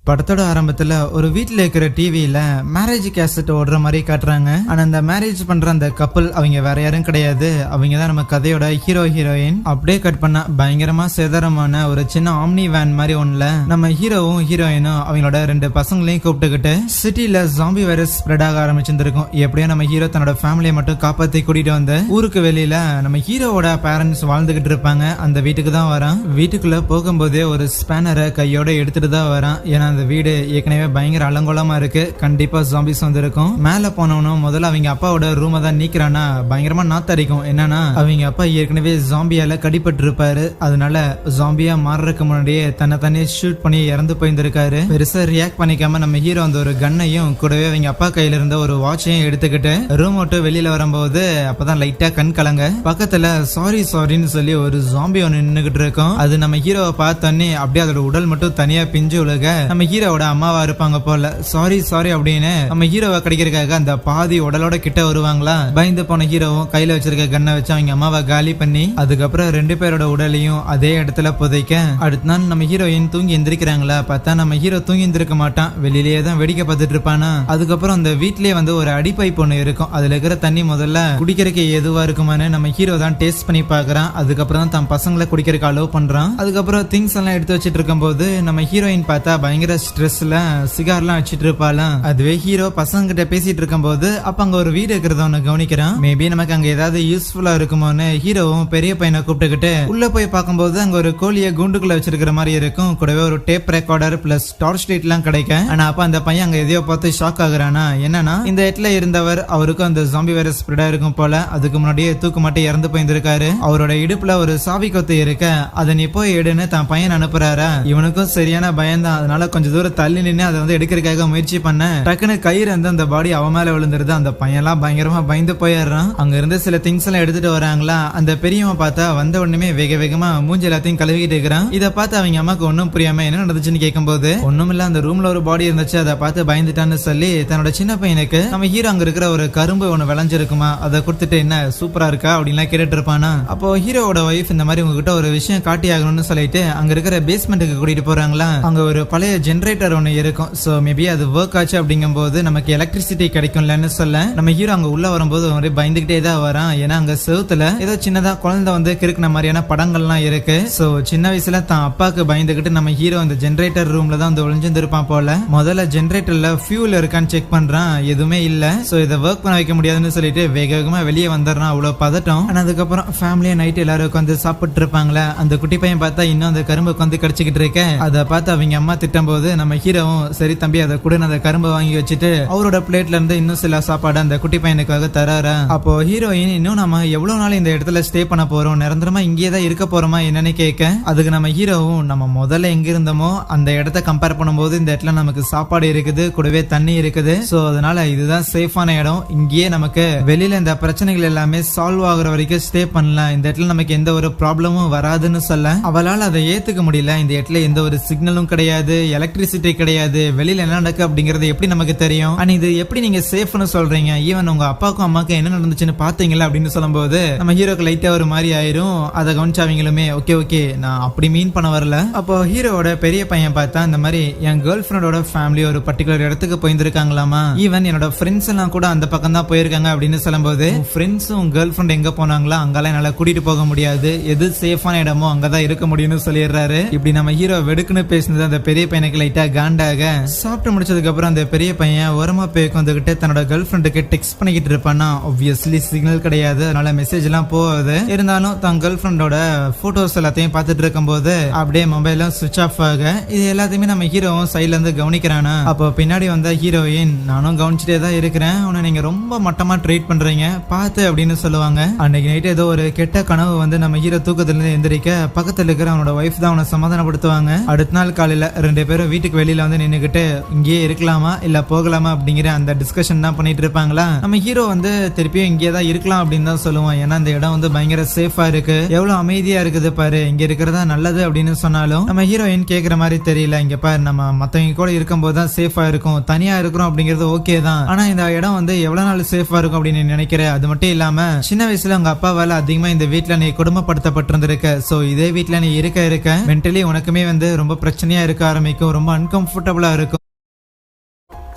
படத்தோட ஆரம்பத்துல ஒரு வீட்டுல இருக்கிற டிவியில மேரேஜ் கேசட் ஓடுற மாதிரி காட்டுறாங்க. ஆனா அந்த மேரேஜ் பண்ற அந்த கப்பல் அவங்க வேற யாரும் கிடையாது, அவங்க தான் நம்ம கதையோட ஹீரோ ஹீரோயின். அப்படியே கட் பண்ணா பயங்கரமா சேதாரமான ஒரு சின்ன ஆம்னி வேன் மாதிரி ஒண்ணுல நம்ம ஹீரோவும் ஹீரோயினும் அவங்களோட 2 பசங்களையும் கூப்பிட்டுக்கிட்டு சிட்டில ஜாம்பி வைரஸ் ஸ்ப்ரெட் ஆக ஆரம்பிச்சிருந்திருக்கும். எப்படியோ நம்ம ஹீரோ தன்னோட ஃபேமிலியை மட்டும் காப்பாத்தி கூட்டிட்டு வந்து ஊருக்கு வெளியில நம்ம ஹீரோவோட பேரண்ட்ஸ் வாழ்ந்துகிட்டு இருப்பாங்க அந்த வீட்டுக்கு தான் வரான். வீட்டுக்குள்ள போகும்போதே ஒரு ஸ்பேனரை கையோட எடுத்துட்டு தான் வரான். ஏன்னா அந்த வீடு ஏற்கனவே பயங்கர அலங்கோலமா இருக்கு, கண்டிப்பா ஜாம்பிஸ் வந்து இருக்கும். மேல போனவனும் முதல்ல அவங்க அப்பாவோட ரூமை தான் நீக்கிறானா பயங்கரமா நாத்தடிக்கும். என்னன்னா அவங்க அப்பா ஏற்கனவே ஜாம்பியால கடிப்பட்டு இருப்பாரு, அதனால ஜாம்பியா மாறுறதுக்கு முன்னாடியே தன்னை ஷூட் பண்ணி இறந்து போயிருந்திருக்காரு. பெருசா ரியாக்ட் பண்ணிக்காம நம்ம ஹீரோ அந்த ஒரு கன்னையும் கூடவே அவங்க அப்பா கையில இருந்த ஒரு வாட்சையும் எடுத்துக்கிட்டு ரூம் விட்டு வெளியில வரும்போது அப்பதான் லைட்டா கண் கலங்க பக்கத்துல சாரின்னு சொல்லி ஒரு ஜாம்பி ஒன்னு நின்னுகிட்டு இருக்கும். அது நம்ம ஹீரோவை பார்த்தோன்னே அப்படியே அதோட உடல் மட்டும் தனியா பிஞ்சு உலக நம்ம ஹீரோவோட அம்மாவா இருப்பாங்க போல. சாரி அப்படின்னு நம்ம ஹீரோவை கிடைக்கிறதுக்காக அந்த பாதி உடலோட கிட்ட வருவாங்களா. பயந்து போன ஹீரோவும் கையில வச்சிருக்க கண்ணை வச்சு அவங்க அம்மாவை காலி பண்ணி அதுக்கப்புறம் 2 பேரோட உடலையும் அதே இடத்துல புதைக்க அடுத்த நாள் நம்ம ஹீரோயின் தூங்கி எந்திரிக்கிறாங்களா. பார்த்தா நம்ம ஹீரோ தூங்கி எந்திருக்க மாட்டான், வெளியிலேயே தான் வேடிக்கை பார்த்துட்டு இருப்பானா. அதுக்கப்புறம் அந்த வீட்லயே வந்து ஒரு அடிப்பைப் ஒண்ணு இருக்கும், அதுல இருக்கிற தண்ணி முதல்ல குடிக்கிறதுக்கு எதுவா இருக்குமான்னு நம்ம ஹீரோ தான் டேஸ்ட் பண்ணி பாக்குறான். அதுக்கப்புறம் தான் தன் பசங்களை குடிக்கிறதுக்கு அலோவ் பண்றான். அதுக்கப்புறம் திங்ஸ் எல்லாம் எடுத்து வச்சிட்டு இருக்கும் போது நம்ம ஹீரோயின் பார்த்தா பயங்கர ஸ்ட்ரெஸ்ல சிகார்லாம் வச்சிட்டு இருப்பாளாம். அதுவே ஹீரோ பசங்க கிட்ட பேசிட்டு இருக்கும் போது அப்ப அங்க ஒரு வீடு இருக்கிறத ஒண்ணு கவனிக்கிறான். மேபி நமக்கு அங்க ஏதாவது யூஸ்ஃபுல்லா இருக்குமோன்னு ஹீரோவும் பெரிய பையனை கூப்பிட்டுக்கிட்டு உள்ள போய் பார்க்கும்போது அங்க ஒரு கோழியை குண்டுக்குள்ள வச்சிருக்கிற மாதிரி இருக்கும், கூடவே ஒரு tape recorder plus torch light எல்லாம் கிடைக்கும். ஆனா அப்ப அந்த பையன் அங்க எதையோ பார்த்து ஷாக் ஆகுறானா. என்னன்னா இந்த இடத்துல இருந்தவர் அவருக்கும் அந்த ஜாம்பி வைரஸ் ஸ்ப்ரெட் இருக்கும் போல, அதுக்கு முன்னாடியே தூக்கு மட்டும் இறந்து போயிருந்திருக்காரு. அவரோட இடுப்புல ஒரு சாவி கொத்து இருக்க, அதை நீ போய் எடுன்னு தான் பையன் அனுப்புறாரா. இவனுக்கும் சரியான பயம்தான், அதனால கொஞ்சம் தூரம் தள்ளி நின்று அதை வந்து எடுக்கிறதுக்காக முயற்சி பண்ண டக்குனு கயிறு வந்து அந்த பாடி அவன் மேல விழுந்துருது. அந்த பையன்லாம் பயங்கரமா பயந்து போயிடுறான். அங்க இருந்து சில திங்ஸ் எல்லாம் எடுத்துட்டு வராங்களா. அந்த பெரியவன் பார்த்தா வந்த உடனே வேகமா மூஞ்சி எல்லாத்தையும் கழுவிட்டு இருக்கிறான். இதை பார்த்து அவங்க அம்மாக்கு ஒன்னும் புரியாம என்ன நடந்துச்சுன்னு கேட்கும்போது ஒண்ணும் இல்ல, அந்த ரூம்ல ஒரு பாடி இருந்துச்சு, அதை பார்த்து பயந்துட்டான்னு சொல்லி தன்னோட சின்ன பையனுக்கு நம்ம ஹீரோ அங்க இருக்கிற ஒரு கரும்பு ஒண்ணு விளைஞ்சிருக்குமா அதை கொடுத்துட்டு என்ன சூப்பரா இருக்கா அப்படின்லாம் கேட்டுட்டு இருப்பானா. அப்போ ஹீரோவோட ஒய்ஃப் இந்த மாதிரி உங்ககிட்ட ஒரு விஷயம் காட்டி ஆகணும்னு சொல்லிட்டு அங்க இருக்கிற பேஸ்மெண்ட்டுக்கு கூட்டிட்டு போறாங்களா. அங்க ஒரு பழைய ஜெனரேட்டர் ஒண்ணு இருக்கும். சோ மேபி அது ஒர்க் ஆச்சு அப்படிங்கும் போது நமக்கு எலக்ட்ரிசிட்டி கிடைக்கும்லன்னு சொல்ல நம்ம ஹீரோ அங்க உள்ள வரும்போது ஒரு பயந்துகிட்டே தான் வரான். ஏன்னா அங்க செவுத்துல ஏதோ சின்னதா குழந்தை வந்து கிறுக்கின மாதிரியான படங்கள்லாம் இருக்கு. சோ சின்ன வயசுல தான் அப்பாக்கு பயந்துகிட்டு நம்ம ஹீரோ அந்த ஜெனரேட்டர் ரூம்ல தான் வந்து ஒளிஞ்சிருப்பான் போல. முதல்ல ஜெனரேட்டர்ல ஃபியூல் இருக்கான்னு செக் பண்றான், எதுவுமே இல்ல. சோ இதை ஒர்க் பண்ண வைக்க முடியாதுன்னு சொல்லிட்டு வேகமா வெளியே வந்துடுறான். அவ்வளவு பதட்டம். ஆனா அதுக்கப்புறம் ஃபேமிலியா நைட் எல்லாரும் உட்காந்து சாப்பிட்டு இருப்பாங்களே. அந்த குட்டி பையன் பார்த்தா இன்னும் அந்த கரும்பு வந்து கடிச்சுக்கிட்டு இருக்க, அதை பார்த்து அவங்க அம்மா திட்டும் போது நம்ம ஹீரோவும் சரி தம்பி அதை கூட அந்த கரும்பை வாங்கி வச்சுட்டு அவரோட பிளேட்ல இருந்து இன்னும் சில சாப்பாடு அந்த குட்டி பையனுக்காக தராரா. அப்போ ஹீரோயின் இன்னும் நம்ம எவ்வளவு நாள் இந்த இடத்துல ஸ்டே பண்ண போறோம், நிரந்தரமா இங்கே தான் இருக்க போறோமா என்னன்னு கேட்க அதுக்கு நம்ம ஹீரோவும் நம்ம முதல்ல எங்க இருந்தோமோ அந்த இடத்த கம்பேர் பண்ணும்போது இந்த இடத்துல நமக்கு சாப்பாடு இருக்குது, கூடவே தண்ணி இருக்குது. சோ அதனால இதுதான் சேஃபான இடம், இங்கேயே நமக்கு வெளியில இந்த பிரச்சனைகள் எல்லாமே சால்வ் ஆகுற வரைக்கும் ஸ்டே பண்ணலாம், இந்த இடத்துல நமக்கு எந்த ஒரு ப்ராப்ளமும் வராதுன்னு சொல்ல அவளால் அதை ஏத்துக்க முடியல. இந்த இடத்துல எந்த ஒரு சிக்னலும் கிடையாது, எலக்ட்ரிசிட்டி கிடையாது, வெளியில என்ன நடக்கு அப்படிங்கறது எப்படி நமக்கு தெரியும். ஆனா இது எப்படி நீங்க சேஃப்னு சொல்றீங்க, ஈவன் உங்க அப்பாவுக்கும் அம்மாக்கும் என்ன நடந்துச்சுன்னு பாத்தீங்களா அப்படின்னு சொல்லும்போது நம்ம ஹீரோக்கு லைட்டா ஒரு மாதிரி ஆயிரும். அதை கவனிச்சாவங்களுமே ஓகே நான் அப்படி மீன் பண்ண வரல. அப்போ ஹீரோவோட பெரிய பையன் பார்த்தா இந்த மாதிரி என் கேர்ள் ஃப்ரெண்டோட ஃபேமிலி ஒரு பர்டிகுலர் இடத்துக்கு போயிருக்காங்களாமா, ஈவன் என்னோட ஃப்ரெண்ட்ஸ் எல்லாம் கூட அந்த பக்கம் தான் போயிருக்காங்க அப்படின்னு சொல்லும்போது ஃப்ரெண்ட்ஸும் கேர்ள் ஃப்ரெண்ட் எங்க போனாங்களா அங்கெல்லாம் என்னால கூட்டிட்டு போக முடியாது, எது சேஃபான இடமோ அங்கதான் இருக்க முடியும்னு சொல்லிடுறாரு. இப்படி நம்ம ஹீரோ வெடுக்குன்னு பேசினது அந்த பெரிய பையனுக்கு லைட்டா காண்டாக சாப்பிட்டு முடிச்சதுக்கு அப்புறம் அந்த பெரிய பையன் ஓரமா போய் வந்துகிட்டு தன்னோட கேர்ள் ஃப்ரெண்டுக்கு டெக்ஸ்ட் பண்ணிக்கிட்டு இருப்பானா. ஆப்வியஸ்லி சிக்னல் கிடையாது, அதனால மெசேஜ் எல்லாம் போகாது. இருந்தாலும் தன் கேர்ள் ஃப்ரெண்டோட போட்டோஸ் எல்லாத்தையும் பார்த்துட்டு இருக்கும் போது அப்படியே மொபைலும் சுவிட்ச் ஆஃப் ஆக இது எல்லாத்தையுமே நம்ம ஹீரோவும் சைட்ல இருந்து கவனிக்கிறானா. அப்போ பின்னாடி வந்த ஹீரோயின் நானும் கவனிச்சுட்டே தான் இருக்கிறேன், உன்னை நீங்க ரொம்ப மட்டமா ட்ரீட் பண்றீங்க பார்த்து அப்படின்னு சொல்லுவாங்க. அன்னைக்கு நைட் ஏதோ ஒரு கெட்ட கனவு வந்து நம்ம ஹீரோ தூக்கத்துல இருந்து எந்திரிக்க பக்கத்துல இருக்கிற அவனோட ஒய்ஃப் தான் அவனை சமாதானப்படுத்துவாங்க. அடுத்த நாள் காலையில 2 பேரும் வீட்டுக்கு வெளியில வந்து நின்னுக்கிட்டு இங்கேயே இருக்கலாமா இல்ல போகலாமா அப்படிங்கிற அந்த டிஸ்கஷன் தான் பண்ணிட்டு இருப்பாங்களா. நம்ம ஹீரோ வந்து திருப்பியும் இங்கே தான் இருக்கலாம் அப்படின்னு தான் சொல்லுவான். ஏன்னா இந்த இடம் வந்து பயங்கர சேஃபா இருக்கு, எவ்வளவு அமைதியா இருக்குது பாரு, இங்க இருக்கிறதா நல்லது அப்படின்னு சொன்னாலும் நம்ம ஹீரோயின் கேக்குற மாதிரி தெரியல. இங்க பாரு நம்ம மத்தவங்க கூட இருக்கும் போது தான் சேஃபா இருக்கும், தனியா இருக்கிறோம் அப்படிங்கிறது ஓகே தான், ஆனா இந்த இடம் வந்து எவ்வளவு நாள் சேஃபா இருக்கும் அப்படின்னு நினைக்கிறேன். அது மட்டும் இல்லாம சின்ன வயசுல உங்க அப்பாவால அதிகமா இந்த வீட்டுல நீ குடும்பப்படுத்தப்பட்டிருந்திருக்க, சோ இதே வீட்டுல நீ இருக்க மென்டலி உனக்குமே வந்து ரொம்ப பிரச்சனையா இருக்க ஆரம்பிக்கும், ரொம்ப அன்கம்ஃபர்டபுளா இருக்கும்.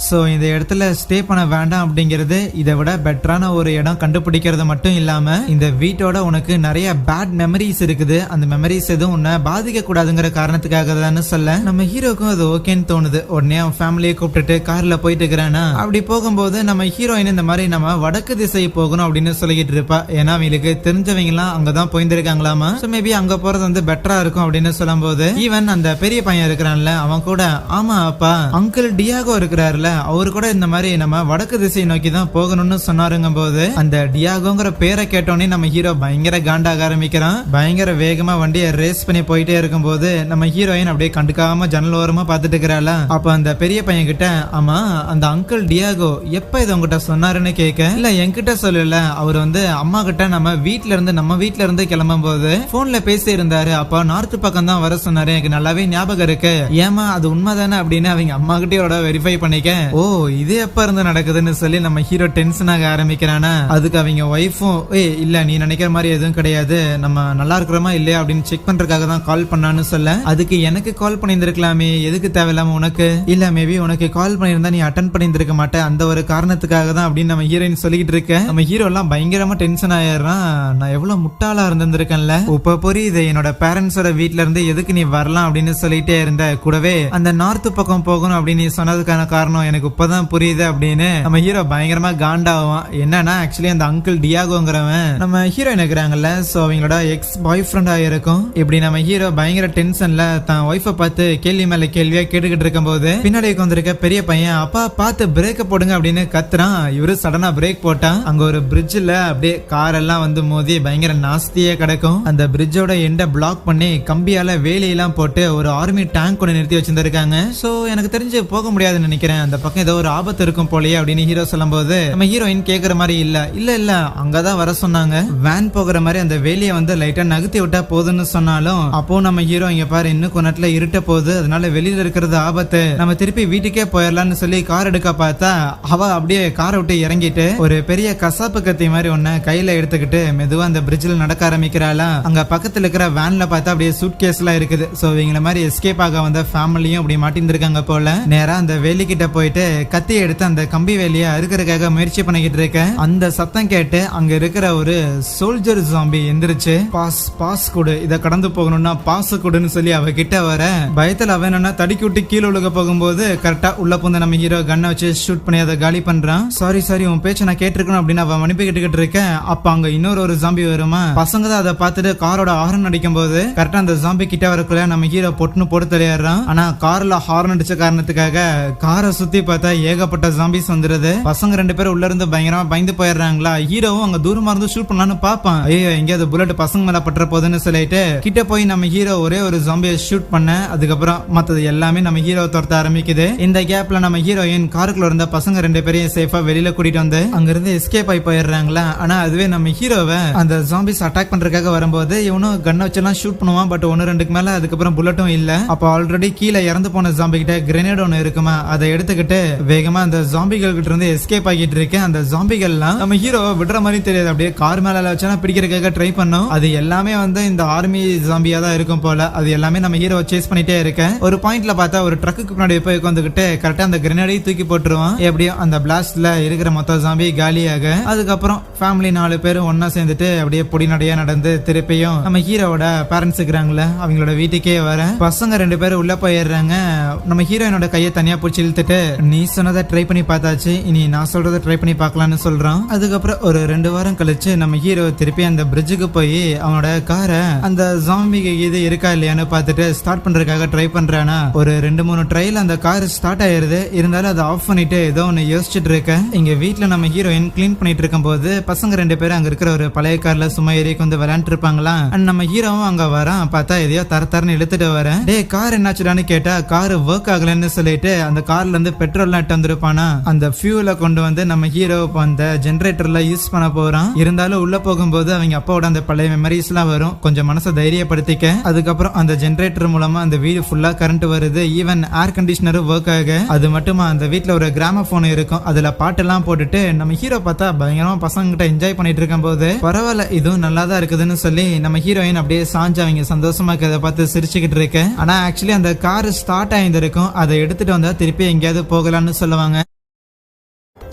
ஸோ இந்த இடத்துல ஸ்டே பண்ண வேண்டாம் அப்படிங்கிறது இதை விட பெட்டரான ஒரு இடம் கண்டுபிடிக்கிறது மட்டும் இல்லாம இந்த வீட்டோட உனக்கு நிறைய பேட் மெமரிஸ் இருக்குது. அந்த மெமரிஸ் எதுவும் உன்னை பாதிக்க கூடாதுங்கிற காரணத்துக்காக தான் சொல்ல நம்ம ஹீரோக்கும் அது ஓகேன்னு தோணுது. உடனே அவன் ஃபேமிலியை கூப்பிட்டுட்டு கார்ல போயிட்டு இருக்கிறானா, அப்படி போகும்போது நம்ம ஹீரோயின் இந்த மாதிரி நம்ம வடக்கு திசை போகணும் அப்படின்னு சொல்லிக்கிட்டு இருப்பா. ஏன்னா அவங்களுக்கு தெரிஞ்சவங்க எல்லாம் அங்கதான் போயிருந்திருக்காங்களாமா. ஸோ மேபி அங்க போறது வந்து பெட்டரா இருக்கும் அப்படின்னு சொல்லும் போது ஈவன் அந்த பெரிய பையன் இருக்கிறான்ல அவன் கூட ஆமா அப்பா அங்கிள் டியாகோ இருக்கிறாருல அவரு கூட இந்த மாதிரி நம்ம வடக்கு திசை நோக்கி தான் போகணும்னு சொன்னாருங்க போது அந்த டியாகோங்கிற பேரை கேட்டோன்னே நம்ம ஹீரோ பயங்கர காண்டாக ஆரம்பிக்கிறான். பயங்கர வேகமா வண்டியை ரேஸ் பண்ணி போயிட்டே இருக்கும் போது நம்ம ஹீரோயின் அப்படியே கண்டுக்காம ஜன்னல் ஓரமா பாத்துட்டு இருக்கிறாளா. அப்ப அந்த பெரிய பையன் கிட்ட ஆமா அந்த அங்கிள் டியாகோ எப்ப இதை உங்ககிட்ட சொன்னாருன்னு கேட்க, இல்ல என்கிட்ட சொல்லல, அவர் வந்து அம்மா கிட்ட நம்ம வீட்ல இருந்து கிளம்பும் போது போன்ல பேசி இருந்தாரு. அப்ப நார்த் பக்கம் தான் வர சொன்னாரு, எனக்கு நல்லாவே ஞாபகம் இருக்கு. ஏமா அது உண்மைதானே அப்படின்னு அவங்க அம்மா கிட்டயோட வெரிஃபை பண்ணிக்க, ஓ இது எப்ப இருந்து நடக்குதுன்னு சொல்லி நம்ம ஹீரோ டென்ஷன் ஆக ஆரம்பிக்கிறானா. அதுக்கு அவங்க ஒய்ஃபும் இல்ல நீ நினைக்கிற மாதிரி எதுவும் கிடையாது, நம்ம நல்லா இருக்கிறோமா இல்லையா அப்படின்னு செக் பண்றதுக்காக தான் கால் பண்ணான்னு சொல்ல, அதுக்கு எனக்கு கால் பண்ணியிருந்திருக்கலாமே, எதுக்கு தேவையில்லாம உனக்கு, இல்ல மேபி உனக்கு கால் பண்ணியிருந்தா நீ அட்டன் பண்ணியிருந்திருக்க மாட்டேன், அந்த ஒரு காரணத்துக்காக தான் அப்படின்னு நம்ம ஹீரோயின் சொல்லிக்கிட்டு இருக்க. நம்ம ஹீரோ எல்லாம் பயங்கரமா டென்ஷன் ஆயிடுறான். நான் எவ்வளவு முட்டாளா இருந்திருக்கேன்ல, இப்ப புரியுது என்னோட பேரண்ட்ஸோட வீட்ல இருந்து எதுக்கு நீ வரலாம் அப்படின்னு சொல்லிட்டே இருந்த, கூடவே அந்த நார்த் பக்கம் போகணும் அப்படின்னு நீ சொன்னதுக்கான காரணம் எனக்கு இப்பதான் புரியுது அப்படின்னு நம்ம ஹீரோ பயங்கரமா காண்டாவான். என்னன்னா ஆக்சுவலி அந்த அங்கிள் டியாகோங்கிறவன் நம்ம ஹீரோயின் இருக்கிறாங்கல்ல, சோ அவங்களோட எக்ஸ் பாய் ஃப்ரெண்டா இருக்கும். இப்படி நம்ம ஹீரோ பயங்கர டென்ஷன்ல தான் ஒய்ஃபை பார்த்து கேள்வி மேல கேள்வியா கேட்டுக்கிட்டு இருக்கும் போது பின்னாடி வந்திருக்க பெரிய பையன் அப்பா பார்த்து பிரேக்க போடுங்க அப்படின்னு கத்துறான். இவரு சடனா பிரேக் போட்டான். அங்க ஒரு பிரிட்ஜ்ல அப்படியே கார் எல்லாம் வந்து மோதி பயங்கர நாஸ்தியே கிடக்கும். அந்த பிரிட்ஜோட எண்ட பிளாக் பண்ணி கம்பியால வேலையெல்லாம் போட்டு ஒரு ஆர்மி டேங்க் ஒன்று நிறுத்தி வச்சிருந்திருக்காங்க. சோ எனக்கு தெரிஞ்சு போக முடியாதுன்னு நினைக்கிறேன், அந்த பக்கம் ஏதோ ஒரு ஆபத்து இருக்கும் போலயே அப்படின்னு ஹீரோ சொல்லும் போது நம்ம ஹீரோயின் கேக்குற மாதிரி இல்ல அங்கதான் வர சொன்னாங்க, வேன் போகிற மாதிரி அந்த வேலையை வந்து லைட்டா நகர்த்தி விட்டா போதுன்னு சொன்னாலும், அப்போ நம்ம ஹீரோ இங்க பாரு இன்னும் கொஞ்ச நேரத்துல இருட்ட போகுது, அதனால வெளியில இருக்கிறது ஆபத்து, நம்ம திருப்பி வீட்டுக்கே போயிடலாம்னு சொல்லி கார் எடுக்க பார்த்தா அவ அப்படியே காரை விட்டு இறங்கிட்டு ஒரு பெரிய கசாப்பு கத்தி மாதிரி ஒண்ணு கையில எடுத்துக்கிட்டு மெதுவா அந்த பிரிட்ஜில் நடக்க ஆரம்பிக்கிறாளா. அங்க பக்கத்துல இருக்கிற வேன்ல பார்த்தா அப்படியே சூட் கேஸ் எல்லாம் இருக்குது. சோ இவங்கள மாதிரி எஸ்கேப் ஆக வந்த ஃபேமிலியும் அப்படி மாட்டிருக்காங்க போல. நேரா அந்த வேலிக்கிட்ட போயிட்டு கத்தியை எடுத்து அந்த கம்பி வேலையை அறுக்கிறதுக்காக முயற்சி பண்ணிக்கிட்டு இருக்க, அந்த சத்தம் கேட்டு அங்க இருக்கிற ஒரு சோல்ஜர் ஜாம்பி எந்திரிச்சு பாஸ் கொடு, இதை கடந்து போகணும்னா பாஸ் கொடுன்னு சொல்லி அவ கிட்ட வர பயத்துல அவன் என்னன்னா தடிக்கி விட்டு கீழே உலக போகும்போது கரெக்டா உள்ள புந்த நம்ம ஹீரோ கண்ணை வச்சு ஷூட் பண்ணி அதை காலி பண்றான். சாரி உன் பேச்ச நான் கேட்டிருக்கணும் அப்படின்னு அவன் மன்னிப்பு கேட்டுக்கிட்டு இருக்க. அப்ப அங்க இன்னொரு ஜாம்பி வருமா, பசங்க தான் அதை பார்த்துட்டு காரோட ஹார்ன் அடிக்கும் போது கரெக்டா அந்த ஜாம்பி கிட்ட வரக்குள்ள நம்ம ஹீரோ பொட்டுன்னு போட்டு தெரியாடுறான். ஆனா கார்ல ஹார்ன் அடிச்ச காரணத்துக்காக காரை சுத்தி பார்த்தா ஏகப்பட்ட ஜாம்பிஸ் வந்துருது. பசங்க ரெண்டு பேரும் உள்ள இருந்து பயங்கரமா பயந்து போயிடுறாங்களா. ஹீரோவும் அங்க தூரமா இருந்து ஷூட் பண்ணலான்னு பாப்பான். ஐயோ எங்கேயாவது புல்லட் பசங்க மேல பற்ற போகுதுன்னு சொல்லிட்டு கிட்ட போய் நம்ம ஹீரோ ஒரே ஒரு ஜாம்பியை ஷூட் பண்ண, அதுக்கப்புறம் மத்தது எல்லாமே நம்ம ஹீரோ துரத்த ஆரம்பிக்குது. இந்த கேப்ல நம்ம ஹீரோயின் காருக்குள்ள இருந்த பசங்க ரெண்டு பேரையும் சேஃபா வெளியில கூட்டிட்டு வந்து அங்க இருந்து எஸ்கேப் ஆகி போயிடுறாங்களா. ஆனா அதுவே நம்ம ஹீரோவை அந்த ஜாம்பிஸ் அட்டாக் பண்றதுக்காக வரும்போது இவனும் கண்ணை வச்செல்லாம் ஷூட் பண்ணுவான். பட் ஒன்னு ரெண்டுக்கு மேல அதுக்கப்புறம் புல்லட்டும் இல்ல. அப்ப ஆல்ரெடி கீழே இறந்து போன ஜாம்பி கிட்ட கிரெனேட் ஒன்னு இருக்குமா, அதை எடுத்துக்கிட்டு வேகமா அந்த ஜாம்பிகள் கிட்ட இருந்து எஸ்கேப் ஆகிட்டு இருக்கேன். அந்த ஜாம்பிகள்லாம் நம்ம ஹீரோ விடுற மாதிரி தெரியாது, அப்படியே கார் மேல வச்சா பிடிக்கிறதுக்காக ட்ரை பண்ணோம். அது எல்லாமே வந்து இந்த ஆர்மி ஜாம்பியா தான் இருக்கும் போல. அது எல்லாமே நம்ம ஹீரோ சேஸ் பண்ணிட்டே இருக்கேன். ஒரு பாயிண்ட்ல பார்த்தா ஒரு ட்ரக்குக்கு முன்னாடி போய் உட்காந்துக்கிட்டு கரெக்டா அந்த கிரெனேடையும் தூக்கி போட்டுருவான். எப்படியும் அந்த பிளாஸ்ட்ல இருக்கிற மொத்த ஜாம்பி காலியாக. அதுக்கப்புறம் ஃபேமிலி 4 பேரும் ஒன்னா சேர்ந்துட்டு அப்படியே பொடி நடையா நடந்து திருப்பியும் நம்ம ஹீரோவோட பேரண்ட்ஸ் இருக்கிறாங்களே அவங்களோட வீட்டுக்கே வர பசங்க 2 பேரும் உள்ள போயிடுறாங்க. நம்ம ஹீரோயினோட கையை தனியா பிடிச்சி இழுத்துட்டு நீ சொன்னதை ட்ரை பண்ணி பார்த்தாச்சு, இனி நான் சொல்றதை ட்ரை பண்ணி பார்க்கலாம்னு சொல்றான். அதுக்கப்புறம் ஒரு 2 வாரம் கழிச்சு நம்ம ஹீரோ திருப்பி அந்த பிரிட்ஜுக்கு போய் அவனோட காரை அந்த ஜாம்பிக்கு இது இருக்கா இல்லையான்னு பார்த்துட்டு ஸ்டார்ட் பண்றதுக்காக ட்ரை பண்றானா. ஒரு 2-3 ட்ரைல அந்த கார் ஸ்டார்ட் ஆயிருது. இருந்தாலும் அதை ஆஃப் பண்ணிட்டு ஏதோ ஒன்னு யோசிச்சுட்டு இருக்க. இங்க வீட்டுல நம்ம ஹீரோயின் கிளீன் பண்ணிட்டு இருக்கும் போது பசங்க 2 பேரும் அங்க இருக்கிற ஒரு பழைய கார்ல சும்மா ஏறி வந்து விளையாண்டு இருப்பாங்களா. நம்ம ஹீரோவும் அங்க வரான். பார்த்தா எதையோ தரன்னு இழுத்துட்டு வர, டே கார் என்னாச்சுடான்னு கேட்டா கார் ஒர்க் ஆகலன்னு சொல்லிட்டு அந்த கார்ல இருந்து பெட்ரோல் நட்டு வந்திருப்பானா அந்த ஃபியூல கொண்டு வந்து நம்ம ஹீரோ அந்த ஜெனரேட்டர்ல யூஸ் பண்ண போறான். இருந்தாலும் உள்ள போகும்போது அவங்க அப்பாவோட அந்த பழைய மெமரிஸ் எல்லாம் வரும். கொஞ்சம் மனசை தைரியப்படுத்திக்க. அதுக்கப்புறம் அந்த ஜெனரேட்டர் மூலமா அந்த வீடு ஃபுல்லா கரண்ட் வருது. ஈவன் ஏர் கண்டிஷனரும் ஒர்க் ஆக. அது மட்டுமா அந்த வீட்டுல ஒரு கிராமபோன் இருக்கும். அதுல பாட்டெல்லாம் போட்டுட்டு நம்ம ஹீரோ பார்த்தா பயங்கரமா பசங்க கிட்ட என்ஜாய் பண்ணிட்டு இருக்கும் போது பரவாயில்ல இதுவும் நல்லா தான் இருக்குதுன்னு சொல்லி நம்ம ஹீரோயின் அப்படியே சாஞ்சு அவங்க சந்தோஷமா இருக்கிறத பார்த்து சிரிச்சுக்கிட்டு இருக்கு. ஆனா ஆக்சுவலி அந்த கார் ஸ்டார்ட் ஆயிருந்திருக்கும். அதை எடுத்துட்டு வந்தா திருப்பி எங்கேயாவது போகலான்னு சொல்லுவாங்க.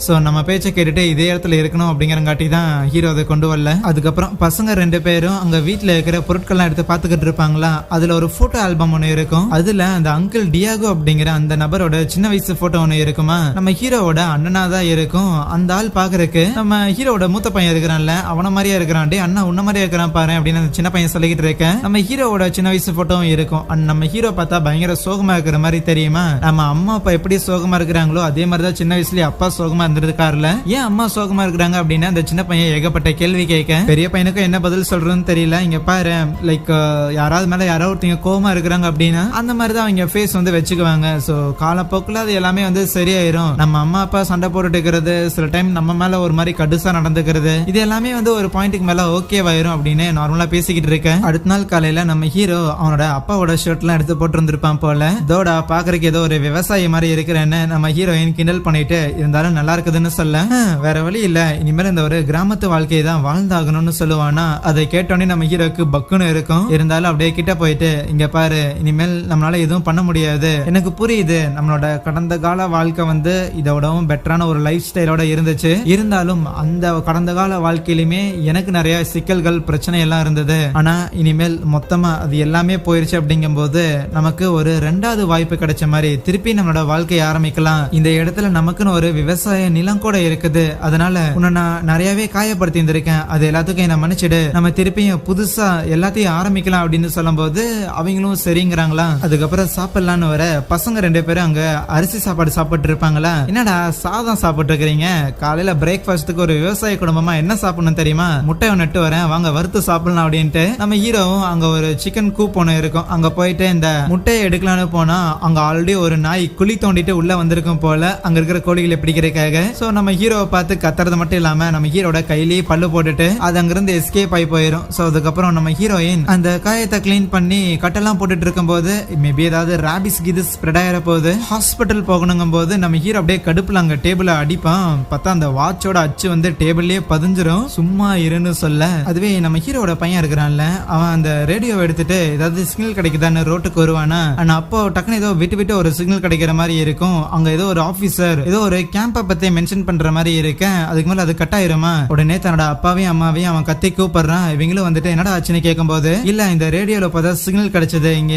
சோ நம்ம பேச்சை கேட்டுட்டு இதே இடத்துல இருக்கணும் அப்படிங்கறங்காட்டி தான் ஹீரோ அதை கொண்டு வரல. அதுக்கப்புறம் பசங்க 2 பேரும் அங்க வீட்டுல இருக்கிற பொருட்கள்லாம் எடுத்து பாத்துக்கிட்டு இருப்பாங்களா. அதுல ஒரு போட்டோ ஆல்பம் ஒண்ணு இருக்கும். அதுல அந்த அங்கிள் டியாகோ அப்படிங்கிற அந்த நபரோட சின்ன வயசு போட்டோ ஒண்ணு இருக்குமா. நம்ம ஹீரோவோட அண்ணனா தான் இருக்கும். அந்த ஆள் பாக்குறதுக்கு நம்ம ஹீரோவோட மூத்த பையன் இருக்கிறான்ல அவன மாதிரியா இருக்கிறான். டே அண்ணா உன்ன மாதிரியா இருக்கிறான் பாரு அப்படின்னு அந்த சின்ன பையன் சொல்லிக்கிட்டு இருக்கேன். நம்ம ஹீரோவோட சின்ன வயசு போட்டோவும் இருக்கும். நம்ம ஹீரோ பார்த்தா பயங்கர சோகமா இருக்கிற மாதிரி தெரியுமா. நம்ம அம்மா அப்பா எப்படி சோகமா இருக்கிறாங்களோ அதே மாதிரிதான் சின்ன வயசுலயே அப்பா சோகமா இருந்திருக்காருல. ஏன் அம்மா சோகமா இருக்கிறாங்க அப்படின்னு அந்த சின்ன பையன் ஏகப்பட்ட கேள்வி கேட்க பெரிய பையனுக்கு என்ன பதில் சொல்றதுன்னு தெரியல. இங்க பாரு லைக் யாராவது மேல யாராவது ஒருத்தங்க கோவமா இருக்கிறாங்க அப்படின்னா அந்த மாதிரிதான் அவங்க ஃபேஸ் வந்து வச்சுக்குவாங்க. சோ காலப்போக்குல அது எல்லாமே வந்து சரியாயிரும். நம்ம அம்மா அப்பா சண்டை போட்டுட்டு இருக்கிறது சில டைம் நம்ம மேல ஒரு மாதிரி கடுசா நடந்துக்கிறது இது எல்லாமே வந்து ஒரு பாயிண்ட்டுக்கு மேல ஓகேவாயிரும் அப்படின்னு நார்மலா பேசிக்கிட்டு இருக்கேன். அடுத்த நாள் காலையில நம்ம ஹீரோ அவனோட அப்பாவோட ஷர்ட் எல்லாம் எடுத்து போட்டு இருந்திருப்பான் போல. தோடா பாக்குறதுக்கு ஏதோ ஒரு விவசாயி மாதிரி இருக்கிறேன்னு நம்ம ஹீரோயின் கிண்டல் பண்ணிட்டு இருந்தாலும் நல்லா இருக்குதுன்னு சொல்ல வேற வழி இல்ல இனிமேல் இந்த ஒரு கிராமத்து வாழ்க்கையை தான் வாழ்ந்தாகணும்னு சொல்லுவானா. அதை கேட்டோன்னே நம்ம ஹீரோக்கு பக்குன்னு இருக்கும். இருந்தாலும் அப்படியே கிட்ட போயிட்டு இங்க பாரு இனிமேல் நம்மளால எதுவும் பண்ண முடியாது. எனக்கு புரியுது நம்மளோட கடந்த கால வாழ்க்கை வந்து இதோடவும் பெட்டரான ஒரு லைஃப் ஸ்டைலோட இருந்துச்சு. இருந்தாலும் அந்த கடந்த கால வாழ்க்கையிலுமே எனக்கு நிறைய சிக்கல்கள் பிரச்சனை எல்லாம் இருந்தது. ஆனா இனிமேல் மொத்தமா அது எல்லாமே போயிருச்சு அப்படிங்கும் போது நமக்கு ஒரு 2வது வாய்ப்பு கிடைச்ச மாதிரி திருப்பி நம்மளோட வாழ்க்கையை ஆரம்பிக்கலாம். இந்த இடத்துல நமக்குன்னு ஒரு விவசாய நிலம் கூட இருக்குது. அதனால உன்னை நான் நிறையவே காயப்படுத்தி இருந்திருக்கேன். அது எல்லாத்துக்கும் என்ன மன்னிச்சிடு. நம்ம திருப்பியும் புதுசா எல்லாத்தையும் ஆரம்பிக்கலாம் அப்படின்னு சொல்லும் போது அவங்களும் சரிங்கிறாங்களா. அதுக்கப்புறம் சாப்பிடலான்னு வர பசங்க 2 பேரும் அங்க அரிசி சாப்பாடு சாப்பிட்டு இருப்பாங்களா. என்னடா சாதம் சாப்பிட்டு இருக்கிறீங்க. காலையில பிரேக்ஃபாஸ்டுக்கு ஒரு விவசாய குடும்பமா என்ன சாப்பிடணும் தெரியுமா. முட்டை நட்டு வரேன் வாங்க வறுத்து சாப்பிடலாம் அப்படின்ட்டு நம்ம ஹீரோவும் அங்க ஒரு சிக்கன் கூப் ஒண்ணு இருக்கும். அங்க போயிட்டு இந்த முட்டையை எடுக்கலான்னு போனா அங்க ஆல்ரெடி ஒரு நாய் குழி தோண்டிட்டு உள்ள வந்திருக்கும் போல அங்க இருக்கிற கோழிகளை பிடிக்கிறதுக்காக. சோ நம்ம ஹீரோவை பார்த்து கத்துறது மட்டும் இல்லாம நம்ம ஹீரோட கையிலேயே பல்லு போட்டுட்டு அது அங்கிருந்து எஸ்கேப் ஆகி போயிடும். சோ அதுக்கப்புறம் நம்ம ஹீரோயின் அந்த காயத்தை கிளீன் பண்ணி கட்டெல்லாம் போட்டுட்டு இருக்கும் போது மேபி ஏதாவது ராபிஸ் கிது ஸ்ப்ரெட் ஆயிர போது ஹாஸ்பிட்டல் போகணுங்கும் போது நம்ம ஹீரோ அப்படியே கடுப்புல அங்க டேபிள அடிப்பான். பார்த்தா அந்த வாட்சோட அச்சு வந்து டேபிள்லயே பதிஞ்சிரும். சும்மா இருன்னு சொல்ல அதுவே நம்ம ஹீரோட பையன் இருக்கிறான்ல அவன் அந்த ரேடியோவை எடுத்துட்டு ஏதாவது சிக்னல் கிடைக்குதான்னு ரோட்டுக்கு வருவானா. அப்போ டக்குனு ஏதோ விட்டு விட்டு ஒரு சிக்னல் கிடைக்கிற மாதிரி இருக்கும். அங்க ஏதோ ஒரு ஆபீசர் ஏதோ ஒரு கேம்ப பத்தி மென்ஷன் பண்ற மாதிரி இருக்கேன். அதுக்கு மேல அது கட் ஆயிருமா. உடனே தன்னோட அப்பாவையும் அம்மாவையும் அவன் கத்தி கூப்பிடுறான். இவங்களும் வந்துட்டு என்னடா ஆச்சுன்னு கேட்கும் போது இல்ல இந்த ரேடியோல பார்த்தா சிக்னல் கிடைச்சது. இங்க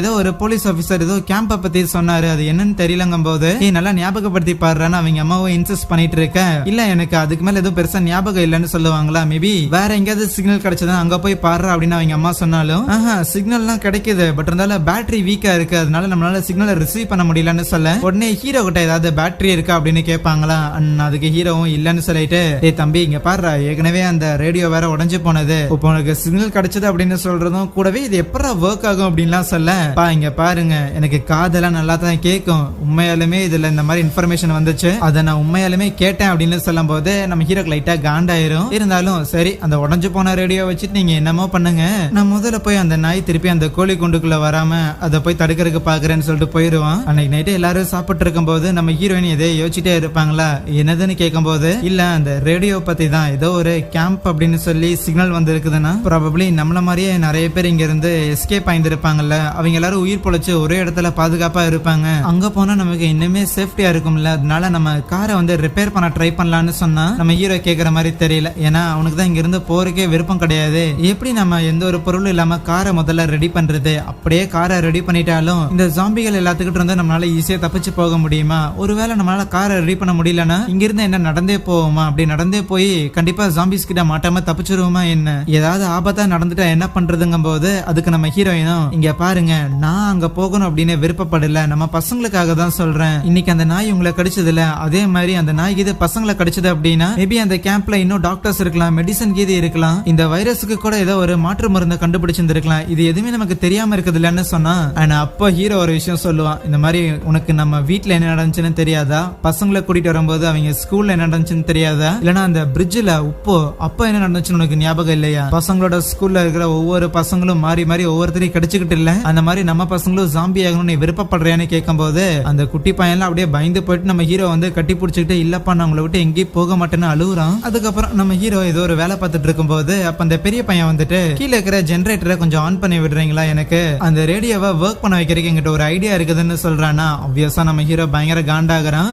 ஏதோ ஒரு போலீஸ் ஆபீசர் ஏதோ கேம்ப பத்தி சொன்னாரு. அது என்னன்னு தெரியலங்கும் போது நல்லா ஞாபகப்படுத்தி பாடுறான்னு அவங்க அம்மாவும் இன்சிஸ்ட் பண்ணிட்டு இருக்க. இல்ல எனக்கு அதுக்கு மேல எதுவும் பெருசா ஞாபகம் இல்லன்னு சொல்லுவாங்களா. மேபி வேற எங்கேயாவது சிக்னல் கிடைச்சதா அங்க போய் பாடுற அப்படின்னு அவங்க அம்மா சொன்னாலும் சிக்னல் எல்லாம் கிடைக்குது. பட் இருந்தாலும் பேட்டரி வீக்கா இருக்கு. அதனால நம்மளால சிக்னலை ரிசீவ் பண்ண முடியலன்னு சொல்ல உடனே ஹீரோ கிட்ட ஏதாவது பேட்டரி இருக்கா அப்படின்னு கேட்பாங்களா. அதுக்கு ஹீரோவும் இல்லன்னு சொல்லிட்டு தம்பி இங்க பாரு ஏற்கனவே அந்த ரேடியோ வேற உடைஞ்சு போனது. இப்போ உனக்கு சிக்னல் கிடைச்சது அப்படின்னு சொல்றதும் கூடவே இது எப்படா ஒர்க் ஆகும் அப்படின்லாம் சொல்ல இங்க பாருங்க எனக்கு காதெல்லாம் நல்லா தான் கேட்கும். உண்மையாலுமே இதுல இந்த மாதிரி இன்ஃபர்மேஷன் வந்துச்சு. அதை நான் உண்மையாலுமே கேட்டேன் அப்படின்னு சொல்லும் போது நம்ம ஹீரோக்கு லைட்டா காண்டாயிரும். இருந்தாலும் சரி அந்த உடஞ்சு போன ரேடியோ வச்சுட்டு நீங்க என்னமோ பண்ணுங்க. நான் முதல்ல போய் அந்த நாய் திருப்பி அந்த கோழி குண்டுக்குள்ள வராம அதை போய் தடுக்கிறதுக்கு பாக்குறேன்னு சொல்லிட்டு போயிருவான். அன்னைக்கு நைட்டு எல்லாரும் சாப்பிட்டு இருக்கும் போது நம்ம ஹீரோயின் எதே யோசிச்சுட்டே இருப்பாங்களா. என்னதுன்னு கேட்கும் போது இல்ல அந்த ரேடியோ பத்தி தான் ஏதோ ஒரு கேம்ப் அப்படின்னு சொல்லி சிக்னல் வந்து இருக்குதுன்னா ப்ராபபிலி நம்மள மாதிரியே நிறைய பேர் இங்க இருந்து எஸ்கேப் ஆயிருப்பாங்கல்ல. அவங்க எல்லாரும் உயிர் பொழைச்சு ஒரே இடத்துல பாதுகாப்பா இருப்பாங்க. அங்க போனா நமக்கு இன்னுமே சேஃப்டியா இருக்கும்ல. அதனால நம்ம காரை வந்து ரிப்பேர் பண்ண ட்ரை பண்ணலாம்னு சொன்னா நம்ம ஹீரோ கேக்குற மாதிரி தெரியல. ஏன்னா அவனுக்கு தான் இங்க இருந்து போறக்கே விருப்பம் கிடையாது. எப்படி நம்ம எந்த ஒரு பொருளும் இல்லாம காரை முதல்ல ரெடி பண்றது. அப்படியே காரை ரெடி பண்ணிட்டாலும் இந்த ஜாம்பிகள் எல்லாத்துக்கிட்ட இருந்து நம்மளால ஈஸியா தப்பிச்சு போக முடியுமா. ஒருவேளை நம்மளால காரை ரெடி பண்ண முடியலன்னா இங்க இருந்து என்ன நடந்தே போவோமா? அப்படி நடந்தே போய் கண்டிப்பா ஜாம்பிஸ் கிட்ட மாட்டாம தப்பிச்சிருவோமா என்ன? ஏதாவது ஆபத்தா நடந்துட்டா என்ன பண்றதுங்கும் போது அதுக்கு நம்ம ஹீரோயினும், இங்க பாருங்க, நான் அங்க போகணும் அப்படின்னு விருப்பப்படல, நம்ம பசங்களுக்காக தான் சொல்றேன். இன்னைக்கு அந்த நாய் உங்களை கடிச்சதுல அதே மாதிரி அந்த நாய் இது பசங்களை கடிச்சது அப்படின்னா மேபி அந்த கேம்ப்ல இன்னும் டாக்டர்ஸ் இருக்கலாம், மெடிசன் கீது இருக்கலாம், இந்த வைரஸுக்கு கூட ஏதோ ஒரு மாற்று மருந்து கண்டுபிடிச்சிருந்திருக்கலாம், இது எதுவுமே நமக்கு தெரியாம இருக்குது இல்லன்னு சொன்னா. ஆனா அப்ப ஹீரோ ஒரு விஷயம் சொல்லுவான், இந்த மாதிரி உனக்கு நம்ம வீட்டுல என்ன நடந்துச்சுன்னு தெரியாதா? பசங்களை கூட்டிட்டு வரும்போது அவங்க ஸ்கூல்ல என்ன நடந்துச்சுன்னு தெரியாதா? இல்லனா அந்த பிரிட்ஜ்ல உப்போ அப்ப என்ன நடந்துச்சுன்னு உனக்கு ஞாபகம் இல்லையா? பசங்களோட ஸ்கூல்ல இருக்கிற ஒவ்வொரு பசங்களும் மாறி மாறி ஒவ்வொருத்தரையும் கடிச்சுக்கிட்டு இல்ல, அந்த மாதிரி நம்ம பசங்களும் ஜாம்பி ஆகணும்னு நீ விருப்பப்படுறியான்னு கேட்கும் போது அந்த குட்டி பையன்லாம் அப்படியே பயந்து போயிட்டு நம்ம ஹீரோ வந்து கட்டி பிடிச்சிக்கிட்டு, இல்லப்பா நான் உங்களை விட்டு எங்கேயும் போக மாட்டேன்னு அழுகுறான். அதுக்கப்புறம் நம்ம ஹீரோ ஏதோ ஒரு வேலை பார்த்துட்டு இருக்கும் போது அப்ப அந்த பெரிய பையன் வந்துட்டு, கீழே இருக்கிற ஜெனரேட்டரை கொஞ்சம் ஆன் பண்ணி விடுறீங்களா, எனக்கு அந்த ரேடியோவை ஒர்க் பண்ண வைக்கிறதுக்கு எங்கிட்ட ஒரு ஐடியா இருக்குதுன்னு சொல்றானா. ஆப்வியஸா நம்ம ஹீரோ பயங்கர காண்டாகிறான்.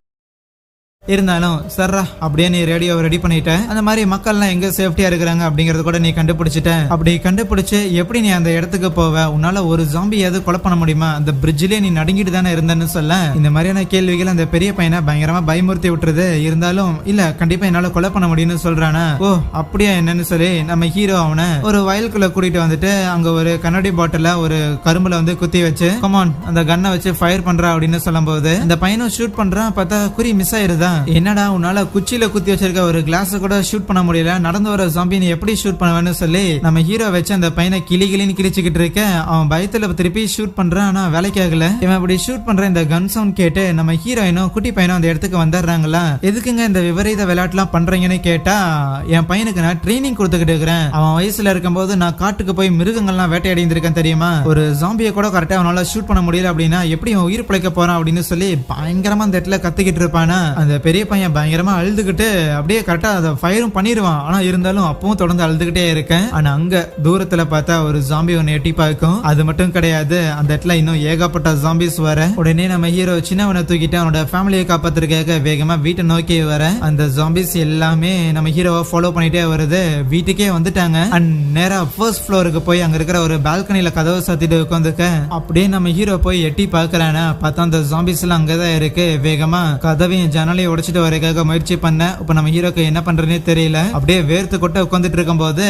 இருந்தாலும் சர்ரா அப்படியே நீ ரேடியோ ரெடி பண்ணிட்ட, அந்த மாதிரி மக்கள்லாம் எங்க சேஃப்டியா இருக்கிறாங்க அப்படிங்கறது கூட நீ கண்டுபிடிச்சிட்ட. அப்படி கண்டுபிடிச்சு எப்படி நீ அந்த இடத்துக்கு போவ? உன்னால ஒரு ஜாம்பியாவது கொலை பண்ண முடியுமா? அந்த பிரிட்ஜ்லயே நீ நடுங்கிட்டு தானே இருந்தன்னு சொல்ல இந்த மாதிரியான கேள்விகள் அந்த பெரிய பையனை பயங்கரமா பயமுறுத்தி விட்டுருது. இருந்தாலும் இல்ல, கண்டிப்பா என்னால கொலை பண்ண முடியும்னு சொல்றானா. ஓ அப்படியா என்னன்னு சொல்லி நம்ம ஹீரோ அவனை ஒரு வயலுக்குள்ள கூட்டிட்டு வந்துட்டு அங்க ஒரு கண்ணாடி பாட்டில ஒரு கரும்புல வந்து குத்தி வச்சு, கமான் அந்த கன்னை வச்சு ஃபயர் பண்றா அப்படின்னு சொல்லும் போது அந்த பையனும் ஷூட் பண்றான். பார்த்தா குறி மிஸ் ஆயிருதா. என்னடா உன்னால குச்சியில குத்தி வச்சிருக்க ஒரு கிளாஸ் கூட ஷூட் பண்ண முடியல, நடந்து வர ஜாம்பி நீ எப்படி ஷூட் பண்ணுவேன்னு சொல்லி நம்ம ஹீரோ வச்சு அந்த பையனை கிளின்னு கிழிச்சுக்கிட்டு இருக்க. அவன் பயத்துல திருப்பி ஷூட் பண்றான், ஆனா வேலைக்கு ஆகல. இவன் அப்படி ஷூட் பண்ற இந்த கன் சவுண்ட் கேட்டு நம்ம ஹீரோயினும் குட்டி பையனும் அந்த இடத்துக்கு வந்துடுறாங்களா. எதுக்குங்க இந்த விபரீத விளையாட்டுலாம் பண்றீங்கன்னு கேட்டா, என் பையனுக்கு நான் ட்ரைனிங் கொடுத்துக்கிட்டு இருக்கிறேன். அவன் வயசுல இருக்கும் போது நான் காட்டுக்கு போய் மிருகங்கள்லாம் வேட்டையாடிருக்கேன் தெரியுமா, ஒரு ஜாம்பியை கூட கரெக்டா அவனால ஷூட் பண்ண முடியல அப்படின்னா எப்படி அவன் உயிர் பிழைக்க போறான் அப்படின்னு சொல்லி பயங்கரமா அந்த இடத்துல கத்திக்கிட்டு இருப்பானா. அந்த பெரிய பையன் பயங்கரமா அழுதுகிட்டு அப்படியே கரெக்டா அதை ஃபயரும் பண்ணிடுவான். ஆனா இருந்தாலும் அப்பவும் தொடர்ந்து அழுதுகிட்டே இருக்கேன். ஆனா அங்க தூரத்துல பார்த்தா ஒரு ஜாம்பி ஒன்னு எட்டி பார்க்கும். அது மட்டும் கிடையாது, அந்த இடத்துல இன்னும் ஏகப்பட்ட ஜாம்பிஸ் வர. உடனே நம்ம ஹீரோ சின்னவனை தூக்கிட்டு அவனோட ஃபேமிலியை காப்பாத்துறதுக்காக வேகமா வீட்டை நோக்கி வர. அந்த ஜாம்பிஸ் எல்லாமே நம்ம ஹீரோவை ஃபாலோ பண்ணிட்டே வருது. வீட்டுக்கே வந்துட்டாங்க. அண்ட் நேரா ஃபர்ஸ்ட் ஃப்ளோருக்கு போய் அங்க இருக்கிற ஒரு பால்கனில கதவை சாத்திட்டு உட்காந்துக்க. அப்படியே நம்ம ஹீரோ போய் எட்டி பார்க்கறானா, பார்த்தா அந்த ஜாம்பிஸ் எல்லாம் அங்கதான் இருக்கு. வேகமா கதவையும் ஜன்னலையும் உடைச்சிட்டு வரக்காக முயற்சி பண்ண. இப்ப நம்ம ஹீரோக்கு என்ன பண்றதுனே தெரியல. அப்படியே வேர்த்து கொட்ட உட்காந்துட்டு இருக்கும் போது